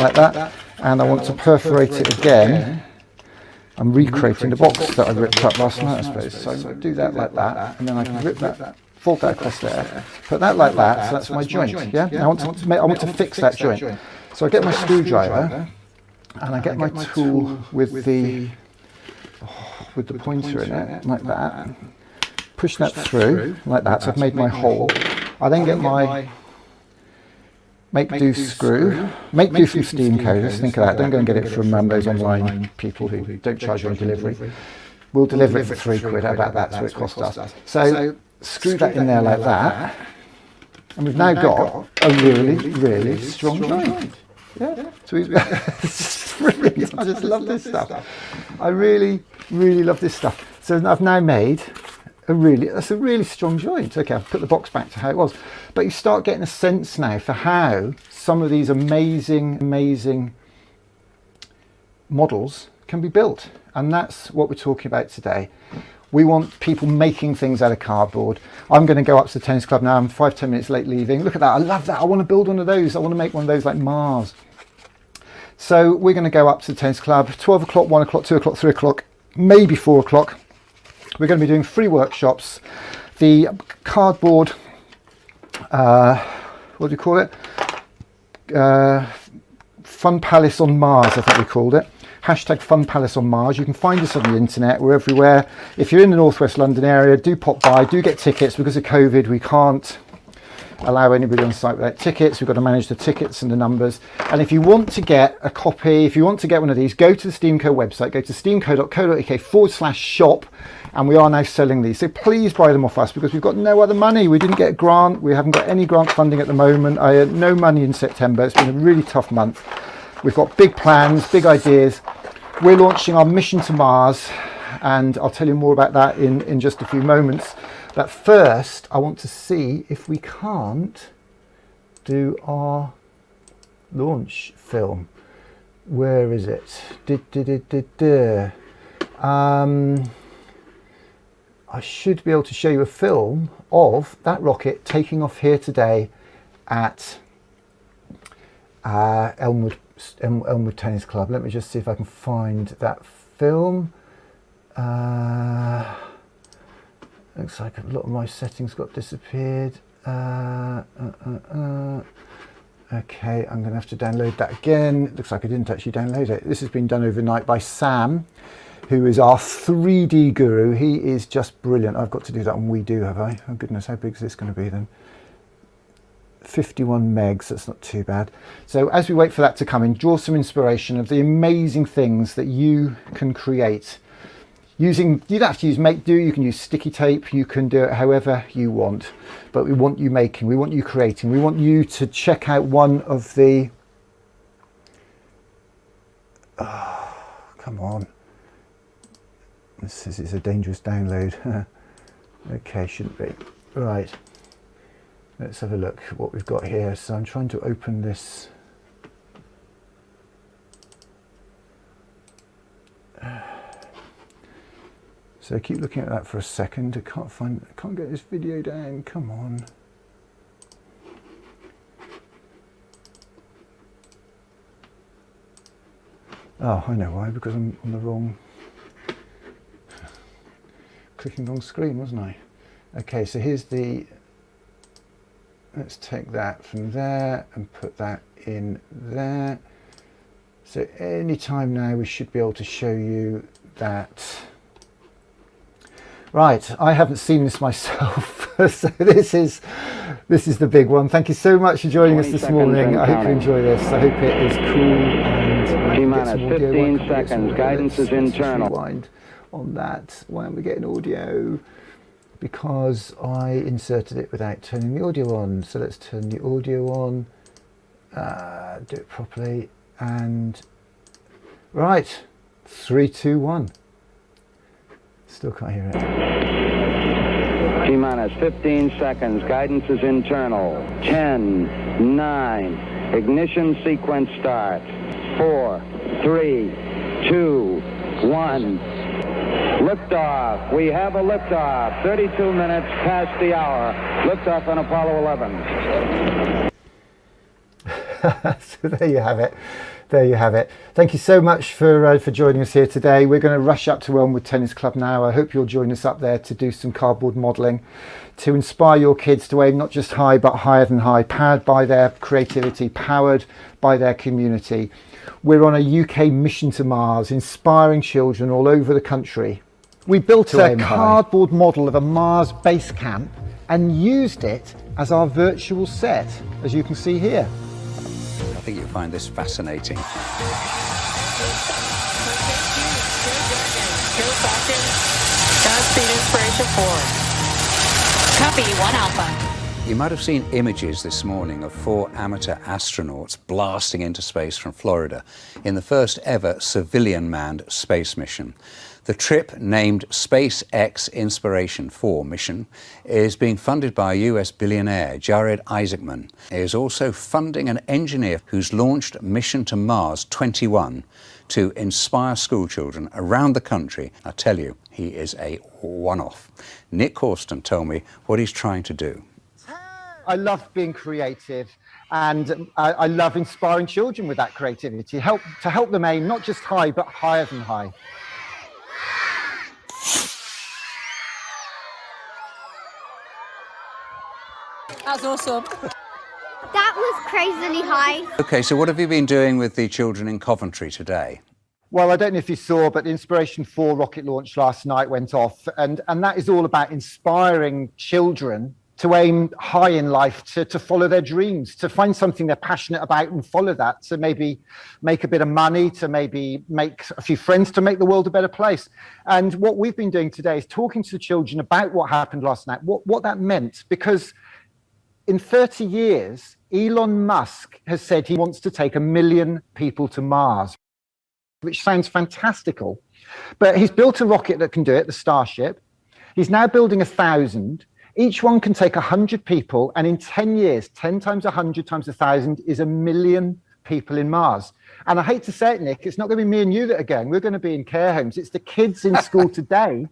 like that, and I want to perforate it again, I'm recreating the box that I ripped up last night, I suppose. So I'm going to do that like that, and then I can rip that, fold that across there, put that like that, so that's my joint, yeah? Now I want to fix that joint. So I get my screwdriver, and I get my tool with the pointer in it, like that, push that through, like that, so I've made my hole. I then get my make do screw, make do from Steamco, just think of that, don't go and get it from those online people who don't charge you on delivery. We'll deliver it for £3, about that's what it cost us. So screw that in there like that, and we've now got a really, really strong joint. Yeah, so it's brilliant. I just love this stuff. I really, really love this stuff. So I've now made that's a really strong joint. Okay, I've put the box back to how it was. But you start getting a sense now for how some of these amazing models can be built. And that's what we're talking about today. We want people making things out of cardboard. I'm going to go up to the tennis club now. I'm 5-10 minutes late leaving. Look at that. I love that. I want to build one of those. I want to make one of those like Mars. So we're going to go up to the tennis club, 12 o'clock, 1 o'clock, 2 o'clock, 3 o'clock, maybe 4 o'clock. We're going to be doing free workshops. The cardboard, what do you call it? FunPalace on Mars, I think we called it. Hashtag FunPalace on Mars. You can find us on the internet. We're everywhere. If you're in the Northwest London area, do pop by, do get tickets. Because of COVID, we can't allow anybody on site without tickets. We've got to manage the tickets and the numbers. And if you want to get a copy, if you want to get one of these, go to the Steamco website, go to steamco.co.uk/shop, and we are now selling these. So please buy them off us because we've got no other money. We didn't get a grant. We haven't got any grant funding at the moment. I had no money in September. It's been a really tough month. We've got big plans, big ideas. We're launching our mission to Mars, and I'll tell you more about that in just a few moments. But first, I want to see if we can't do our launch film. Where is it? I should be able to show you a film of that rocket taking off here today at Elmwood Tennis Club. Let me just see if I can find that film. Looks like a lot of my settings got disappeared. Okay, I'm going to have to download that again. Looks like I didn't actually download it. This has been done overnight by Sam, who is our 3D guru. He is just brilliant. I've got to do that on WeDo, have I? Oh goodness, how big is this going to be then? 51 megs, that's not too bad. So as we wait for that to come in, draw some inspiration of the amazing things that you can create. You don't have to use make do, you can use sticky tape, you can do it however you want. But we want you making, we want you creating, we want you to check out one of the... Oh, come on. This is a dangerous download. Okay, shouldn't be. Right. Let's have a look at what we've got here. So I'm trying to open this. So keep looking at that for a second. I can't get this video down. Come on. Oh, I know why, because I'm on the wrong, clicking wrong screen, wasn't I? Okay, so here's the, let's take that from there and put that in there. So any time now we should be able to show you that. Right, I haven't seen this myself, so this is the big one. Thank you so much for joining us this morning. I hope you enjoy this. I hope it is cool and T-minus 15 seconds. Guidance is internal. Rewind on that. Why aren't we getting audio? Because I inserted it without turning the audio on. So let's turn the audio on. Do it properly. And right, 3, 2, 1. Still can't hear it. T-minus 15 seconds. Guidance is internal. 10, 9, Ignition sequence start. 4, 3, 2, 1. Liftoff. We have a liftoff. 32 minutes past the hour. Liftoff on Apollo 11. So there you have it. There you have it. Thank you so much for joining us here today. We're going to rush up to Elmwood Tennis Club now. I hope you'll join us up there to do some cardboard modelling, to inspire your kids to aim not just high but higher than high, powered by their creativity, powered by their community. We're on a UK mission to Mars, inspiring children all over the country. We built a cardboard model of a Mars base camp and used it as our virtual set, as you can see here. I think you'll find this fascinating. Godspeed Inspiration 4. Copy 1 Alpha. You might have seen images this morning of 4 amateur astronauts blasting into space from Florida in the first ever civilian manned space mission. The trip, named SpaceX Inspiration 4 mission, is being funded by US billionaire Jared Isaacman. He is also funding an engineer who's launched Mission to Mars 21 to inspire schoolchildren around the country. I tell you, he is a one-off. Nick Horston told me what he's trying to do. I love being creative, and I love inspiring children with that creativity, to help them aim not just high but higher than high. That's awesome. That was crazily high. Okay, so what have you been doing with the children in Coventry today? Well, I don't know if you saw, but the Inspiration 4 rocket launch last night went off, and that is all about inspiring children to aim high in life, to follow their dreams, to find something they're passionate about and follow that, to maybe make a bit of money, to maybe make a few friends, to make the world a better place. And what we've been doing today is talking to the children about what happened last night, what that meant, because in 30 years, Elon Musk has said he wants to take 1 million people to Mars, which sounds fantastical. But he's built a rocket that can do it, the Starship. He's now building 1,000. Each one can take 100 people, and in 10 years, 10 times 100 times 1,000 is 1 million people in Mars. And I hate to say it, Nick, it's not going to be me and you that are going. We're going to be in care homes. It's the kids in school today.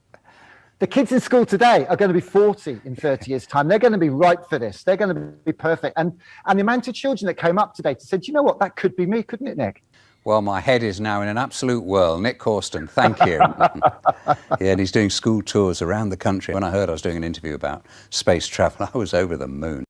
The kids in school today are going to be 40 in 30 years' time. They're going to be right for this. They're going to be perfect. And the amount of children that came up today to say, you know what, that could be me, couldn't it, Nick? Well, my head is now in an absolute whirl. Nick Horston, thank you. Yeah, and he's doing school tours around the country. When I heard I was doing an interview about space travel, I was over the moon.